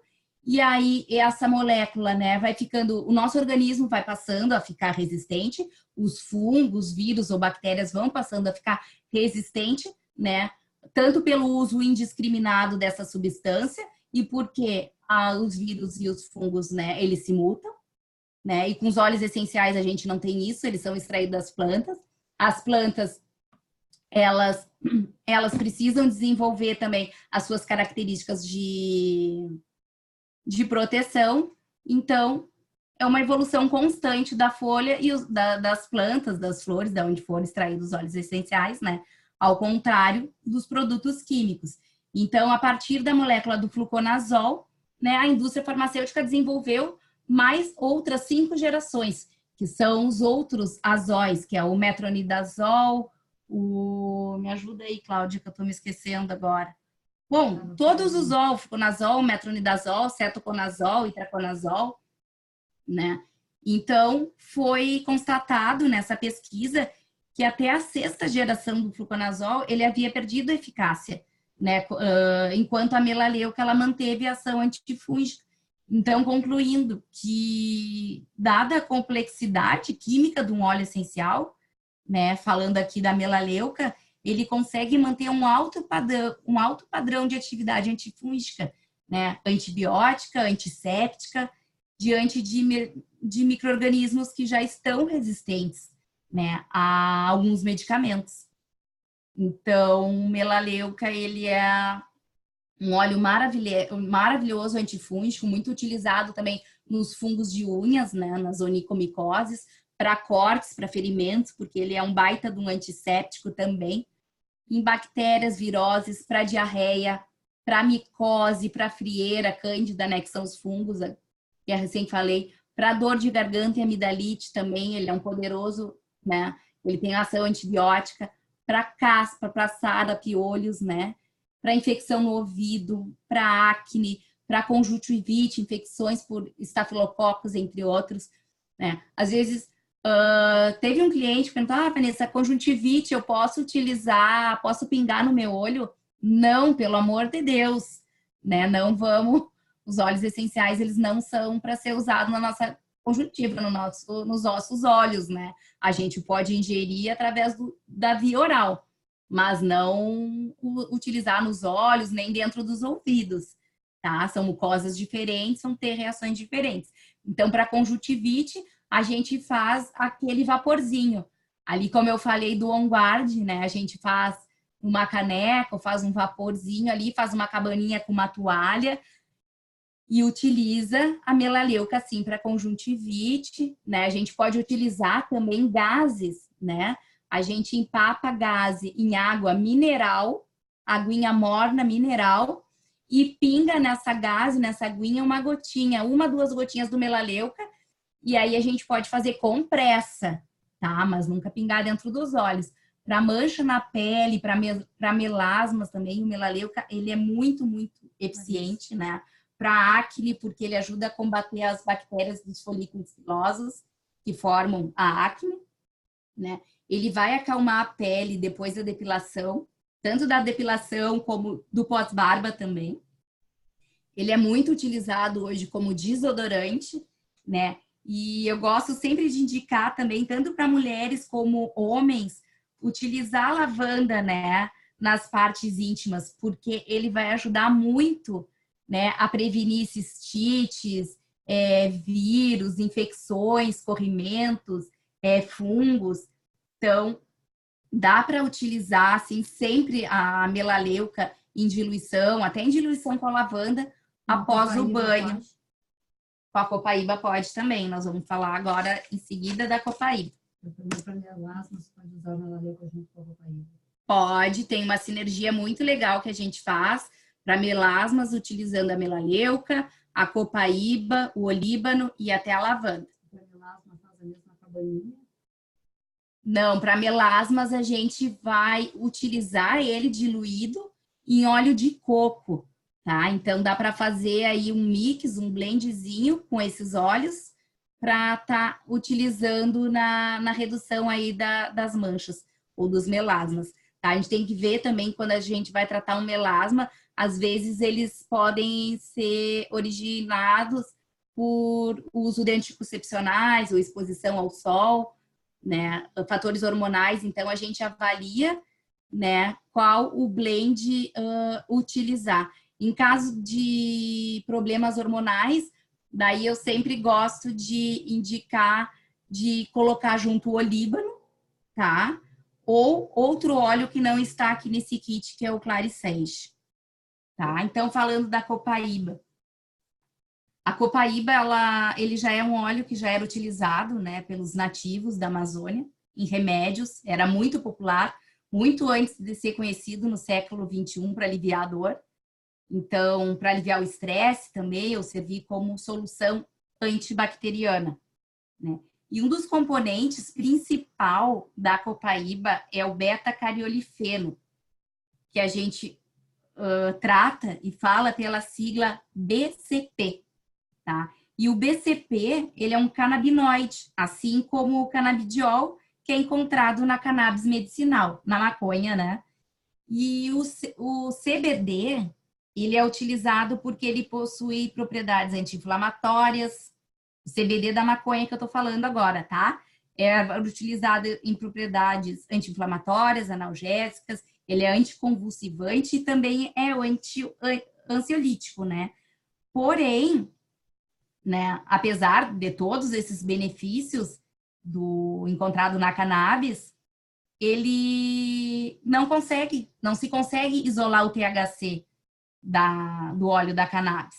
e aí essa molécula, né, vai ficando, o nosso organismo vai passando a ficar resistente, os fungos, vírus ou bactérias vão passando a ficar resistente, né, tanto pelo uso indiscriminado dessa substância e porque os vírus e os fungos, né, eles se mutam, né? E com os óleos essenciais a gente não tem isso, eles são extraídos das plantas. As plantas, elas precisam desenvolver também as suas características de proteção. Então, é uma evolução constante da folha e das plantas, das flores, de onde foram extraídos os óleos essenciais, né? Ao contrário dos produtos químicos. Então, a partir da molécula do fluconazol, né, a indústria farmacêutica desenvolveu mais outras 5 gerações, que são os outros azóis, que é o metronidazol, me ajuda aí, Cláudia, que eu estou me esquecendo agora. Bom, todos os fluconazol, metronidazol, cetoconazol, itraconazol, né? Então, foi constatado nessa pesquisa que até a 6ª geração do fluconazol, ele havia perdido a eficácia, né? Enquanto a melaleuca, ela manteve a ação antifúngica. Então, concluindo que, dada a complexidade química de um óleo essencial, né, falando aqui da melaleuca, ele consegue manter um alto padrão de atividade antifúngica, né, antibiótica, antisséptica, diante de micro-organismos que já estão resistentes, né, a alguns medicamentos. Então, o melaleuca, ele é um óleo maravilhoso antifúngico, muito utilizado também nos fungos de unhas, né, nas onicomicoses, para cortes, para ferimentos, porque ele é um baita de um antisséptico também, em bactérias, viroses, para diarreia, para micose, para frieira, cândida, né, que são os fungos, que eu recém falei, para dor de garganta e amidalite também, ele é um poderoso, né, ele tem ação antibiótica, para caspa, para sarda, piolhos, né, para infecção no ouvido, para acne, para conjuntivite, infecções por estafilococos, entre outros, né. Às vezes, teve um cliente que perguntou, Vanessa, conjuntivite eu posso utilizar, posso pingar no meu olho? Não, pelo amor de Deus, né, não vamos, os óleos essenciais, eles não são para ser usados na nossa conjuntiva, nos nossos olhos, né, a gente pode ingerir através da via oral, mas não utilizar nos olhos, nem dentro dos ouvidos, tá? São mucosas diferentes, vão ter reações diferentes. Então, para conjuntivite, a gente faz aquele vaporzinho. Ali, como eu falei do On Guard, né? A gente faz uma caneca, faz um vaporzinho ali, faz uma cabaninha com uma toalha e utiliza a melaleuca, assim, para conjuntivite, né? A gente pode utilizar também gases, né? A gente empapa gase em água mineral, aguinha morna mineral, e pinga nessa gase, nessa aguinha, uma gotinha, 1, 2 gotinhas do melaleuca, e aí a gente pode fazer compressa, tá? Mas nunca pingar dentro dos olhos. Para mancha na pele, para melasmas também, o melaleuca, ele é muito, muito eficiente, né? Para acne, porque ele ajuda a combater as bactérias dos folículos pilosos que formam a acne, né? Ele vai acalmar a pele depois da depilação, tanto da depilação como do pós-barba também. Ele é muito utilizado hoje como desodorante, né? E eu gosto sempre de indicar também, tanto para mulheres como homens, utilizar a lavanda, né, nas partes íntimas, porque ele vai ajudar muito, né, a prevenir cistites, vírus, infecções, corrimentos, fungos. Então, dá para utilizar, assim, sempre a melaleuca em diluição, até em diluição com a lavanda, após o banho. Pode. Com a copaíba pode também. Nós vamos falar agora em seguida da copaíba. Para melasma, você pode usar a melaleuca junto com a copaíba? Pode, tem uma sinergia muito legal que a gente faz para melasmas, utilizando a melaleuca, a copaíba, o olíbano e até a lavanda. Para melasma faz a mesma cabaninha? Não, para melasmas a gente vai utilizar ele diluído em óleo de coco, tá? Então dá para fazer aí um mix, um blendzinho com esses óleos para estar utilizando na redução aí das manchas ou dos melasmas, tá? A gente tem que ver também quando a gente vai tratar um melasma, às vezes eles podem ser originados por uso de anticoncepcionais ou exposição ao sol, né, fatores hormonais. Então a gente avalia, né, qual o blend utilizar. Em caso de problemas hormonais, daí eu sempre gosto de indicar de colocar junto o olíbano, tá? Ou outro óleo que não está aqui nesse kit, que é o Claricenge, tá? Então, falando da copaíba. A copaíba, ele já é um óleo que já era utilizado, né, pelos nativos da Amazônia, em remédios, era muito popular, muito antes de ser conhecido no século XXI para aliviar a dor. Então, para aliviar o estresse também, eu servi como solução antibacteriana, né? E um dos componentes principal da copaíba é o beta-cariolifeno, que a gente trata e fala pela sigla BCP, tá? E o BCP, ele é um canabinoide, assim como o canabidiol, que é encontrado na cannabis medicinal, na maconha, né? E o CBD, ele é utilizado porque ele possui propriedades anti-inflamatórias, o CBD da maconha que eu tô falando agora, tá? É utilizado em propriedades anti-inflamatórias, analgésicas, ele é anticonvulsivante e também é o ansiolítico, né? Porém, né, apesar de todos esses benefícios do encontrado na cannabis, ele não se consegue isolar o THC do óleo da cannabis,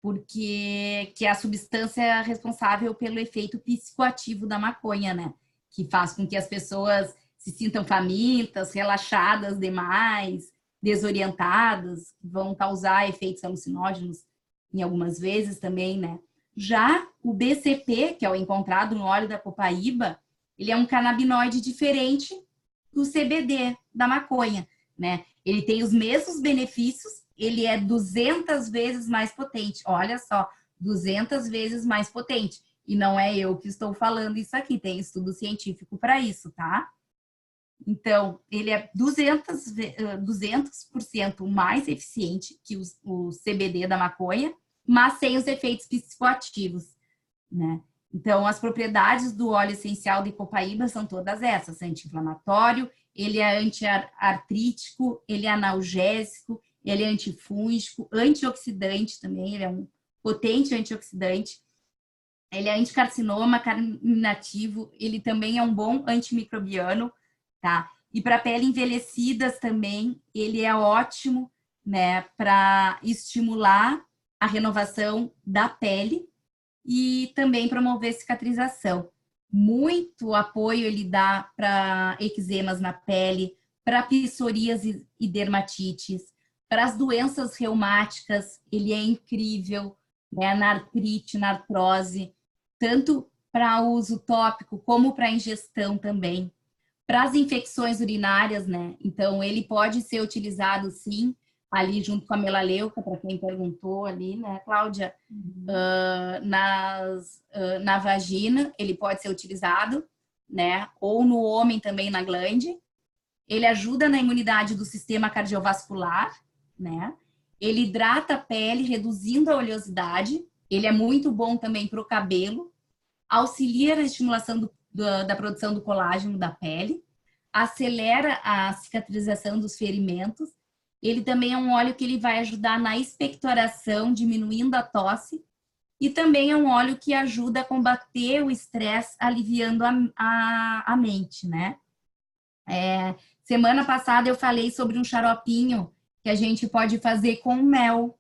porque que é a substância responsável pelo efeito psicoativo da maconha, né? Que faz com que as pessoas se sintam famintas, relaxadas demais, desorientadas, vão causar efeitos alucinógenos em algumas vezes também, né? Já o BCP, que é o encontrado no óleo da copaíba, ele é um canabinoide diferente do CBD, da maconha, né? Ele tem os mesmos benefícios, ele é 200 vezes mais potente. Olha só, 200 vezes mais potente. E não é eu que estou falando isso aqui, tem estudo científico para isso, tá? Então, ele é 200% mais eficiente que o CBD da maconha, mas sem os efeitos psicoativos, né? Então, as propriedades do óleo essencial de copaíba são todas essas: anti-inflamatório, ele é anti-artrítico, ele é analgésico, ele é antifúngico, antioxidante também, ele é um potente antioxidante, ele é anticarcinoma, carminativo, ele também é um bom antimicrobiano, tá? E para pele envelhecidas também, ele é ótimo, né, para estimular a renovação da pele e também promover cicatrização. Muito apoio ele dá para eczemas na pele, para psoríase e dermatites, para as doenças reumáticas, ele é incrível, né? Na artrite, na artrose, tanto para uso tópico como para ingestão também. Para as infecções urinárias, né? Então, ele pode ser utilizado, sim, ali junto com a melaleuca, para quem perguntou ali, né, Cláudia? Na vagina, ele pode ser utilizado, né? Ou no homem também na glande. Ele ajuda na imunidade do sistema cardiovascular, né? Ele hidrata a pele, reduzindo a oleosidade. Ele é muito bom também para o cabelo. Auxilia na estimulação da produção do colágeno da pele. Acelera a cicatrização dos ferimentos. Ele também é um óleo que ele vai ajudar na expectoração, diminuindo a tosse. E também é um óleo que ajuda a combater o estresse, aliviando a mente, né? Semana passada eu falei sobre um xaropinho que a gente pode fazer com mel,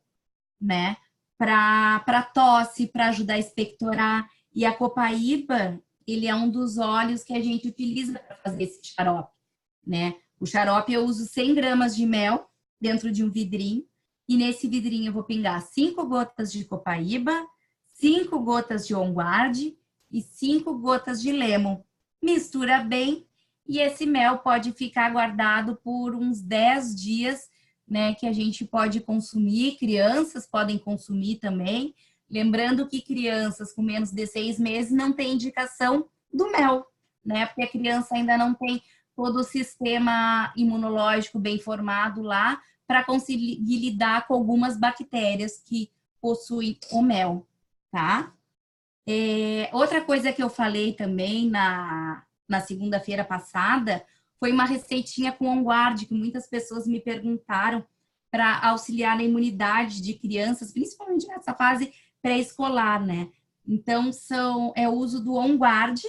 né? Para tosse, para ajudar a expectorar. E a copaíba, ele é um dos óleos que a gente utiliza para fazer esse xarope, né? O xarope eu uso 100 gramas de mel dentro de um vidrinho. E nesse vidrinho eu vou pingar 5 gotas de copaíba, 5 gotas de On Guard e 5 gotas de lemon. Mistura bem e esse mel pode ficar guardado por uns 10 dias, né, que a gente pode consumir, crianças podem consumir também. Lembrando que crianças com menos de 6 meses não tem indicação do mel, né, porque a criança ainda não tem todo o sistema imunológico bem formado lá para conseguir lidar com algumas bactérias que possuem o mel, tá? Outra coisa que eu falei também na segunda-feira passada foi uma receitinha com On Guard, que muitas pessoas me perguntaram para auxiliar na imunidade de crianças, principalmente nessa fase pré-escolar, né? Então, é o uso do On Guard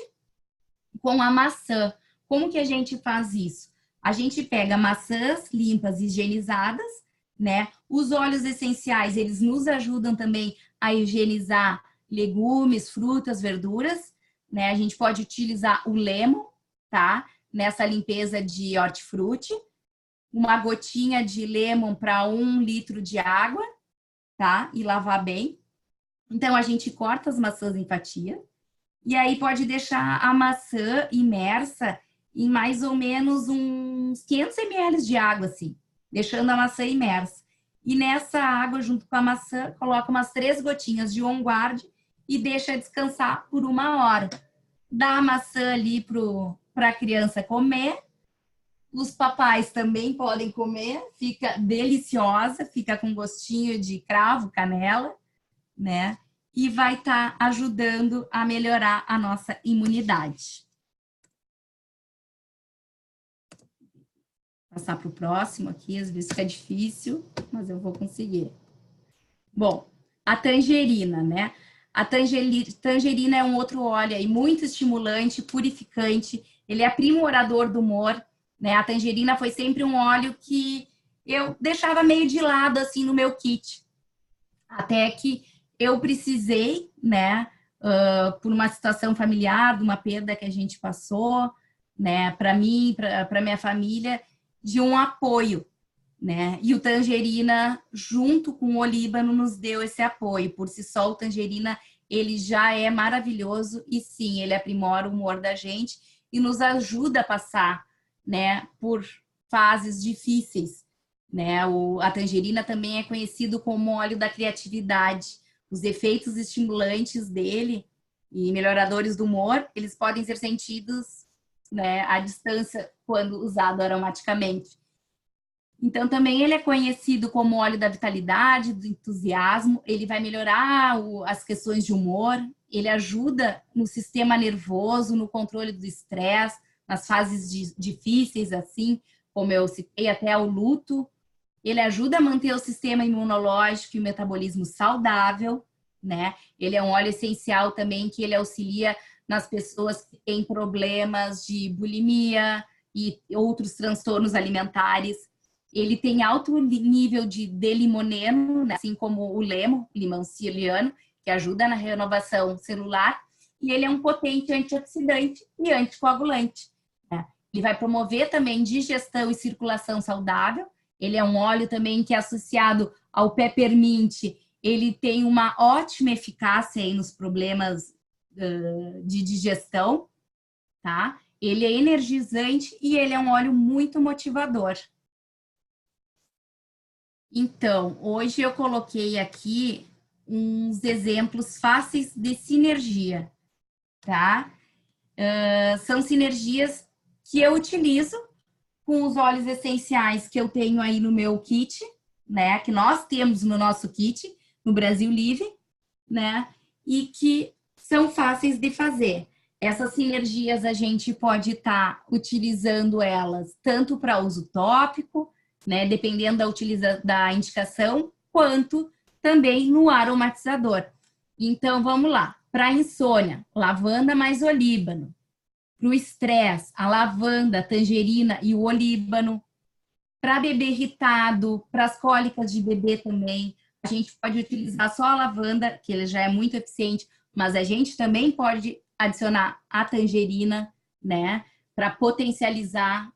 com a maçã. Como que a gente faz isso? A gente pega maçãs limpas e higienizadas, né? Os óleos essenciais, eles nos ajudam também a higienizar legumes, frutas, verduras, né? A gente pode utilizar o lemon, tá? Nessa limpeza de hortifruti. Uma gotinha de lemon para 1 litro de água, tá? E lavar bem. Então, a gente corta as maçãs em fatia. E aí pode deixar a maçã imersa em mais ou menos uns 500 ml de água, assim, deixando a maçã imersa. E nessa água, junto com a maçã, coloca umas 3 gotinhas de On Guard e deixa descansar por 1 hora. Dá a maçã ali para a criança comer. Os papais também podem comer, fica deliciosa, fica com gostinho de cravo, canela, né? E vai estar ajudando a melhorar a nossa imunidade. Passar para o próximo aqui, às vezes fica difícil, mas eu vou conseguir. Bom, a tangerina, né? A tangerina é um outro óleo aí muito estimulante, purificante, ele é aprimorador do humor, né? A tangerina foi sempre um óleo que eu deixava meio de lado, assim, no meu kit. Até que eu precisei, né, por uma situação familiar, de uma perda que a gente passou, né, para mim, para minha família, de um apoio, né? E o tangerina, junto com o olíbano, nos deu esse apoio. Por si só, o tangerina, ele já é maravilhoso e sim, ele aprimora o humor da gente e nos ajuda a passar, né, por fases difíceis, né? A tangerina também é conhecido como óleo da criatividade. Os efeitos estimulantes dele e melhoradores do humor, eles podem ser sentidos, né, à distância quando usado aromaticamente. Então, também ele é conhecido como óleo da vitalidade, do entusiasmo. Ele vai melhorar as questões de humor. Ele ajuda no sistema nervoso, no controle do estresse, nas fases difíceis, assim, como eu citei, até o luto. Ele ajuda a manter o sistema imunológico e o metabolismo saudável, né? Ele é um óleo essencial também que ele auxilia nas pessoas que têm problemas de bulimia e outros transtornos alimentares. Ele tem alto nível de D-limoneno, né? Assim como o limão siciliano, que ajuda na renovação celular. E ele é um potente antioxidante e anticoagulante, né? Ele vai promover também digestão e circulação saudável. Ele é um óleo também que é associado ao peppermint. Ele tem uma ótima eficácia aí nos problemas de digestão, tá? Ele é energizante e ele é um óleo muito motivador. Então, hoje eu coloquei aqui uns exemplos fáceis de sinergia, tá? São sinergias que eu utilizo com os óleos essenciais que eu tenho aí no meu kit, né? Que nós temos no nosso kit, no Brasil Livre, né? E que são fáceis de fazer. Essas sinergias a gente pode estar utilizando elas tanto para uso tópico, né? Dependendo da indicação, quanto também no aromatizador. Então, vamos lá. Para insônia, lavanda mais olíbano. Para o estresse, a lavanda, a tangerina e o olíbano. Para bebê irritado, para as cólicas de bebê também, a gente pode utilizar só a lavanda, que ele já é muito eficiente, mas a gente também pode adicionar a tangerina, né, para potencializar.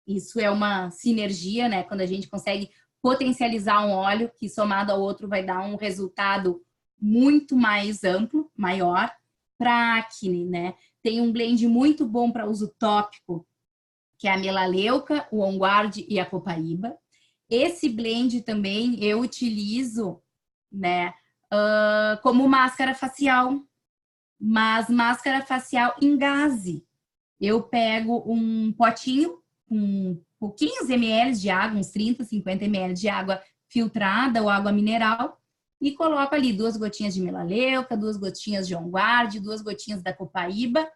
Isso é uma sinergia, né, quando a gente consegue potencializar um óleo que somado ao outro vai dar um resultado muito mais amplo, maior. Para acne, né? Tem um blend muito bom para uso tópico, que é a melaleuca, o On Guard e a copaíba. Esse blend também eu utilizo, né, como máscara facial, mas máscara facial em gaze. Eu pego um potinho com pouquinhos ml de água, uns 30, 50 ml de água filtrada ou água mineral, e coloco ali 2 gotinhas de melaleuca, 2 gotinhas de On Guard, 2 gotinhas da copaíba,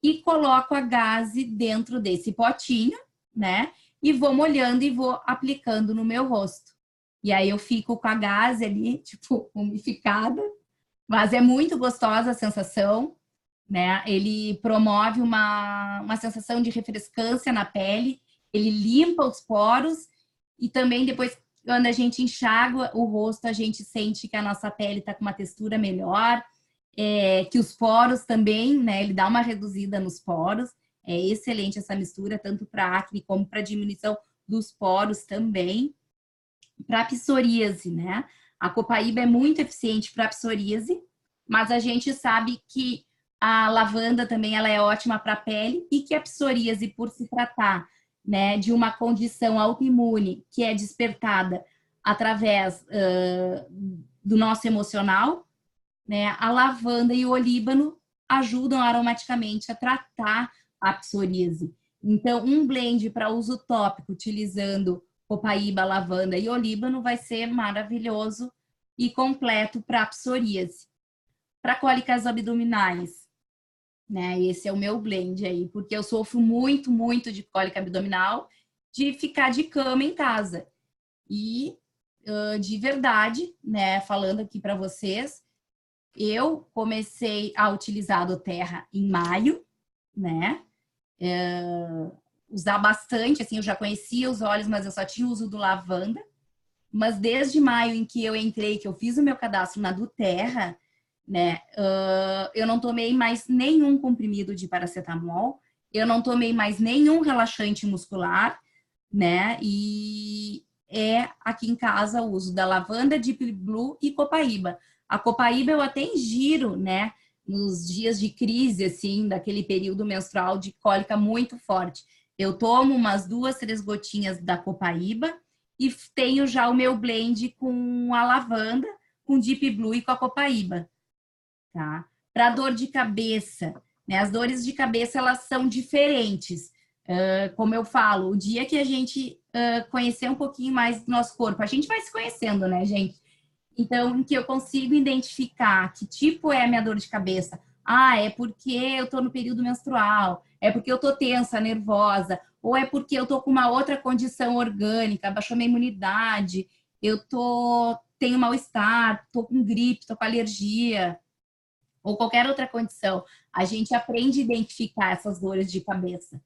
e coloco a gaze dentro desse potinho, né? E vou molhando e vou aplicando no meu rosto. E aí eu fico com a gaze ali, tipo, umificada, mas é muito gostosa a sensação, né? Ele promove uma sensação de refrescância na pele, ele limpa os poros e também depois, quando a gente enxágua o rosto, a gente sente que a nossa pele está com uma textura melhor, que os poros também, né? Ele dá uma reduzida nos poros. É excelente essa mistura, tanto para acne como para diminuição dos poros também. Para psoríase, né? A copaíba é muito eficiente para psoríase, mas a gente sabe que a lavanda também ela é ótima para a pele e que a psoríase, por se tratar, né, de uma condição autoimune que é despertada através do nosso emocional, né, a lavanda e o olíbano ajudam aromaticamente a tratar a psoríase. Então, um blend para uso tópico, utilizando copaíba, lavanda e olíbano, vai ser maravilhoso e completo para psoríase. Para cólicas abdominais, né? Esse é o meu blend aí, porque eu sofro muito, muito de cólica abdominal, de ficar de cama em casa. E, de verdade, né, falando aqui para vocês, eu comecei a utilizar a doTERRA em maio, né? Usar bastante, assim, eu já conhecia os óleos, mas eu só tinha uso do lavanda. Mas desde maio em que eu entrei, que eu fiz o meu cadastro na doTERRA, né? Eu não tomei mais nenhum comprimido de paracetamol, eu não tomei mais nenhum relaxante muscular, né? E aqui em casa o uso da lavanda, Deep Blue e copaíba. A copaíba eu até ingiro, né? Nos dias de crise, assim, daquele período menstrual de cólica muito forte. Eu tomo umas 2, 3 gotinhas da copaíba e tenho já o meu blend com a lavanda, com Deep Blue e com a copaíba, tá? Para dor de cabeça, né? As dores de cabeça, elas são diferentes. Como eu falo, o dia que a gente conhecer um pouquinho mais do nosso corpo, a gente vai se conhecendo, né, gente? Então, em que eu consigo identificar que tipo é a minha dor de cabeça. Ah, é porque eu tô no período menstrual, é porque eu tô tensa, nervosa, ou é porque eu tô com uma outra condição orgânica, baixou minha imunidade, tenho mal-estar, tô com gripe, tô com alergia, ou qualquer outra condição. A gente aprende a identificar essas dores de cabeça,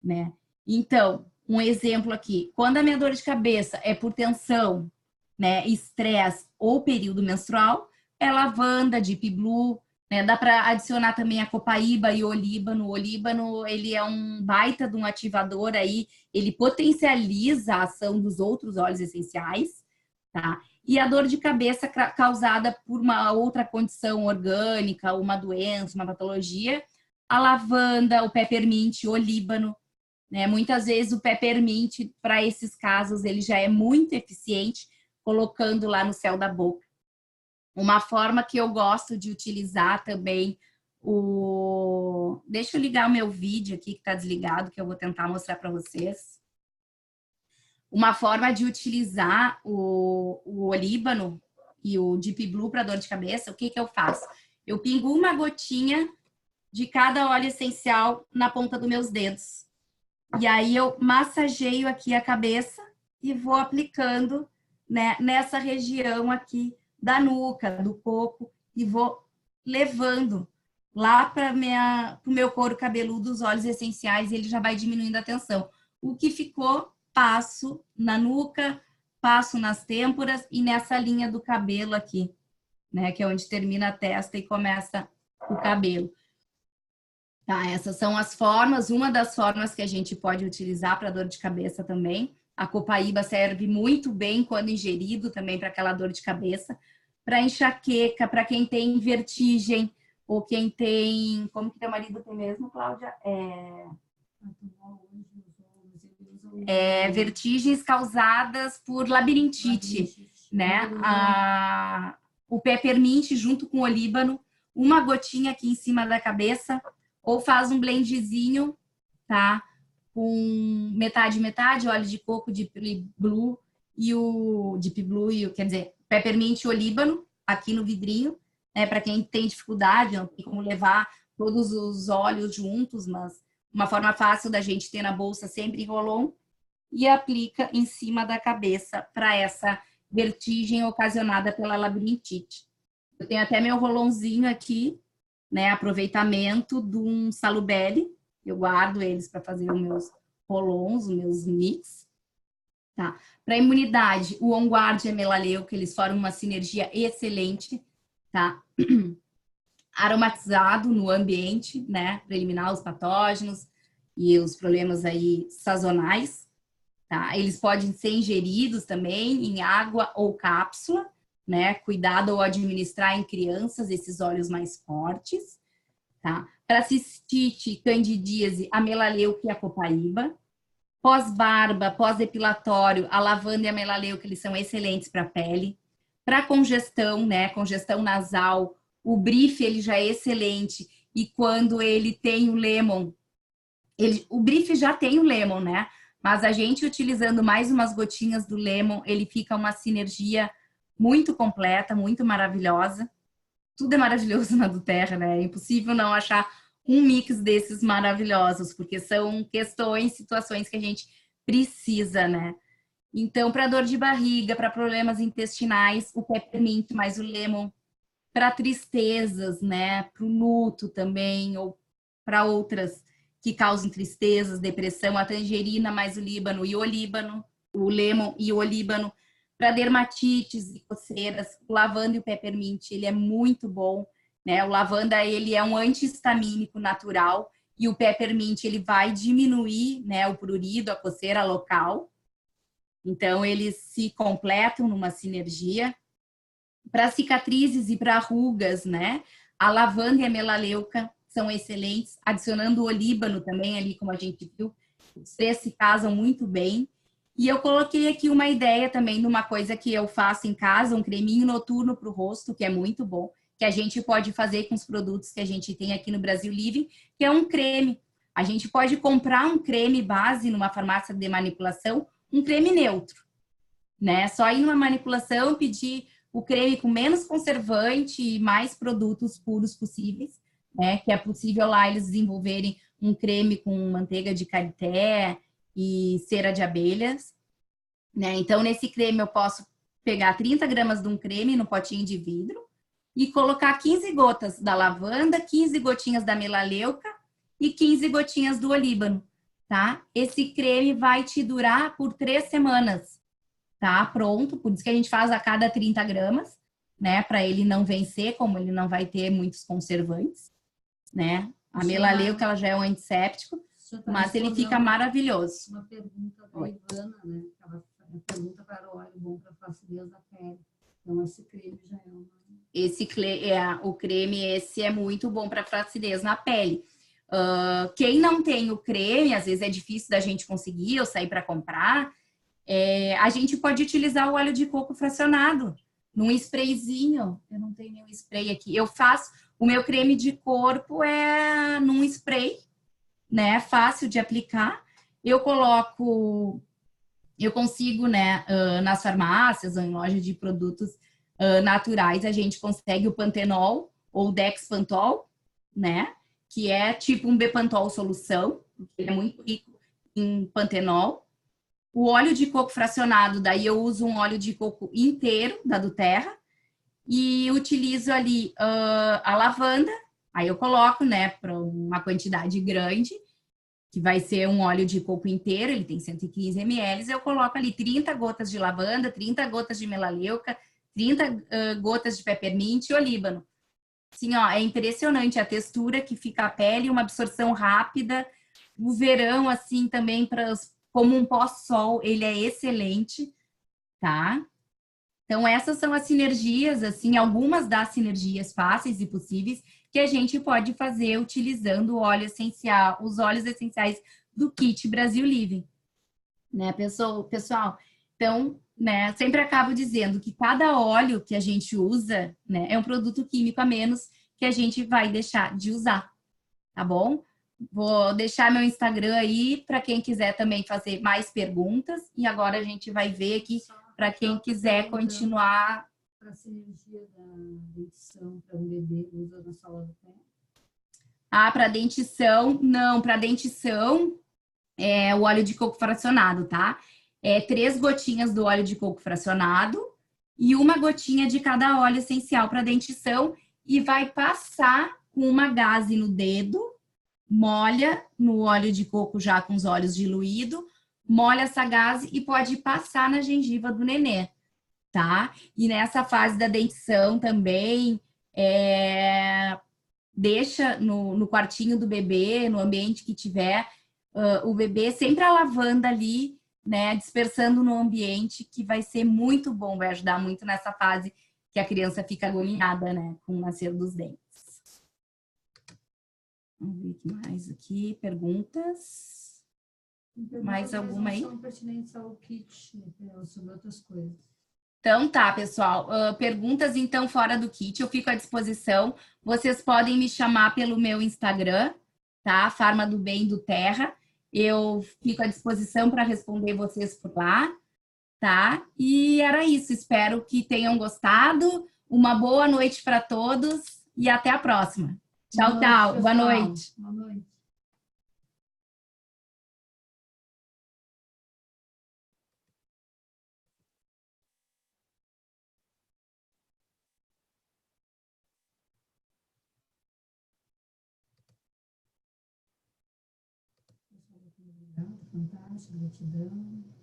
né? Então, um exemplo aqui, quando a minha dor de cabeça é por tensão, né, estresse ou período menstrual, é lavanda, Deep Blue, né? Dá para adicionar também a copaíba e o olíbano. O olíbano, ele é um baita de um ativador aí, ele potencializa a ação dos outros óleos essenciais, tá? E a dor de cabeça causada por uma outra condição orgânica, uma doença, uma patologia, a lavanda, o peppermint, o olíbano, né? Muitas vezes o peppermint, para esses casos, ele já é muito eficiente, colocando lá no céu da boca. Uma forma que eu gosto de utilizar também Deixa eu ligar o meu vídeo aqui, que está desligado, que eu vou tentar mostrar para vocês. Uma forma de utilizar o olíbano e o Deep Blue para dor de cabeça, o que eu faço? Eu pingo uma gotinha de cada óleo essencial na ponta dos meus dedos. E aí eu massageio aqui a cabeça e vou aplicando, né, nessa região aqui da nuca, do coco, e vou levando lá para o meu couro cabeludo os óleos essenciais, e ele já vai diminuindo a tensão. O que ficou, passo na nuca, passo nas têmporas e nessa linha do cabelo aqui, né, que é onde termina a testa e começa o cabelo. Tá, essas são as formas, uma das formas que a gente pode utilizar para dor de cabeça também. A copaíba serve muito bem quando ingerido também para aquela dor de cabeça. Para enxaqueca, para quem tem vertigem, ou quem tem... Como que teu marido tem mesmo, Cláudia? Vertigens causadas por labirintite, né? O peppermint junto com o olíbano, uma gotinha aqui em cima da cabeça, ou faz um blendzinho, tá? Com metade, óleo de coco, Deep Blue quer dizer, peppermint e olíbano, aqui no vidrinho, né? Para quem tem dificuldade, não tem como levar todos os óleos juntos, mas uma forma fácil da gente ter na bolsa sempre Rolon, e aplica em cima da cabeça para essa vertigem ocasionada pela labirintite. Eu tenho até meu rolãozinho aqui, né, aproveitamento de um Salubelle, eu guardo eles para fazer os meus rolons, os meus mix. Tá. Para imunidade, o On Guard e a melaleuca, eles formam uma sinergia excelente, tá? Aromatizado no ambiente, né, para eliminar os patógenos e os problemas aí sazonais, tá? Eles podem ser ingeridos também em água ou cápsula, né? Cuidado ao administrar em crianças esses óleos mais fortes, tá? Para cistite, candidíase, a melaleuca e a copaíba. Pós-barba, pós-depilatório, a lavanda e a melaleuca, eles são excelentes para a pele. Para congestão, né? Congestão nasal, o Brief, ele já é excelente. E quando ele tem o lemon, o Brief já tem o lemon, né? Mas a gente utilizando mais umas gotinhas do lemon, ele fica uma sinergia muito completa, muito maravilhosa. Tudo é maravilhoso na do Terra, né? É impossível não achar um mix desses maravilhosos, porque são questões, situações que a gente precisa, né? Então, para dor de barriga, para problemas intestinais, o peppermint mais o lemon, para tristezas, né? Para o luto também, ou para outras que causam tristezas, depressão, a tangerina mais o líbano e o olíbano, o lemon e o olíbano. Para dermatites e coceiras, o lavanda e o peppermint, ele é muito bom, né? O lavanda, ele é um anti-histamínico natural e o peppermint, ele vai diminuir, né, o prurido, a coceira local. Então, eles se completam numa sinergia. Para cicatrizes e para rugas, né? A lavanda e a melaleuca são excelentes, adicionando o olíbano também ali, como a gente viu, os três se casam muito bem. E eu coloquei aqui uma ideia também de uma coisa que eu faço em casa, um creminho noturno para o rosto, que é muito bom, que a gente pode fazer com os produtos que a gente tem aqui no Brasil Living, que é um creme. A gente pode comprar um creme base numa farmácia de manipulação, um creme neutro, né? Só ir numa manipulação, pedir o creme com menos conservante e mais produtos puros possíveis, né? Que é possível lá eles desenvolverem um creme com manteiga de karité e cera de abelhas, né? Então, nesse creme eu posso pegar 30 gramas de um creme no potinho de vidro e colocar 15 gotas da lavanda, 15 gotinhas da melaleuca e 15 gotinhas do olíbano, tá? Esse creme vai te durar por 3 semanas, tá? Pronto, por isso que a gente faz a cada 30 gramas, né? Para ele não vencer, como ele não vai ter muitos conservantes, né? A melaleuca, ela já é um antisséptico, mas ele fica maravilhoso. Uma pergunta da Ivana, né? Ela pergunta para o óleo bom para flacidez da pele. Então, esse creme já é uma... O creme, esse é muito bom para flacidez na pele. Quem não tem o creme, às vezes é difícil da gente conseguir ou sair para comprar, a gente pode utilizar o óleo de coco fracionado num sprayzinho. Eu não tenho nenhum spray aqui. Eu faço o meu creme de corpo num spray, né? Fácil de aplicar. Eu consigo, né? Nas farmácias ou em lojas de produtos naturais, a gente consegue o Pantenol ou o Dexpantol, né? Que é tipo um Bepantol solução, ele é muito rico em pantenol. O óleo de coco fracionado, daí eu uso um óleo de coco inteiro da do Terra e utilizo ali a lavanda, aí eu coloco, né, para uma quantidade grande, que vai ser um óleo de coco inteiro, ele tem 115 ml, eu coloco ali 30 gotas de lavanda, 30 gotas de melaleuca, 30 gotas de peppermint e olíbano. Assim, ó, é impressionante a textura que fica a pele, uma absorção rápida. O verão, assim, também como um pós-sol, ele é excelente, tá? Então, essas são as sinergias, assim, algumas das sinergias fáceis e possíveis que a gente pode fazer utilizando o óleo essencial, os óleos essenciais do kit Brasil Living, né, pessoal? Então, né, sempre acabo dizendo que cada óleo que a gente usa, né, é um produto químico a menos que a gente vai deixar de usar, tá bom? Vou deixar meu Instagram aí para quem quiser também fazer mais perguntas. E agora a gente vai ver aqui para quem quiser continuar. Para a sinergia da dentição para um bebê, usa na sola do pé? Para dentição, não. Para dentição, é o óleo de coco fracionado, tá? 3 gotinhas do óleo de coco fracionado, e uma gotinha de cada óleo essencial para dentição e vai passar com uma gaze no dedo, molha no óleo de coco já com os óleos diluídos, molha essa gaze e pode passar na gengiva do nenê, tá? E nessa fase da dentição também, deixa no quartinho do bebê, no ambiente que tiver, o bebê sempre a lavanda ali, né, dispersando no ambiente, que vai ser muito bom, vai ajudar muito nessa fase que a criança fica agoniada, né, com o nascer dos dentes. Vamos ver o que mais aqui, perguntas? Mais alguma aí? Não são pertinentes ao kit, né, sobre outras coisas. Então tá, pessoal. Perguntas então fora do kit, eu fico à disposição. Vocês podem me chamar pelo meu Instagram, tá? Farma do Bem do Terra. Eu fico à disposição para responder vocês por lá, tá? E era isso. Espero que tenham gostado. Uma boa noite para todos e até a próxima. Tchau, tchau. Boa noite. Boa noite. Fantástico, gratidão.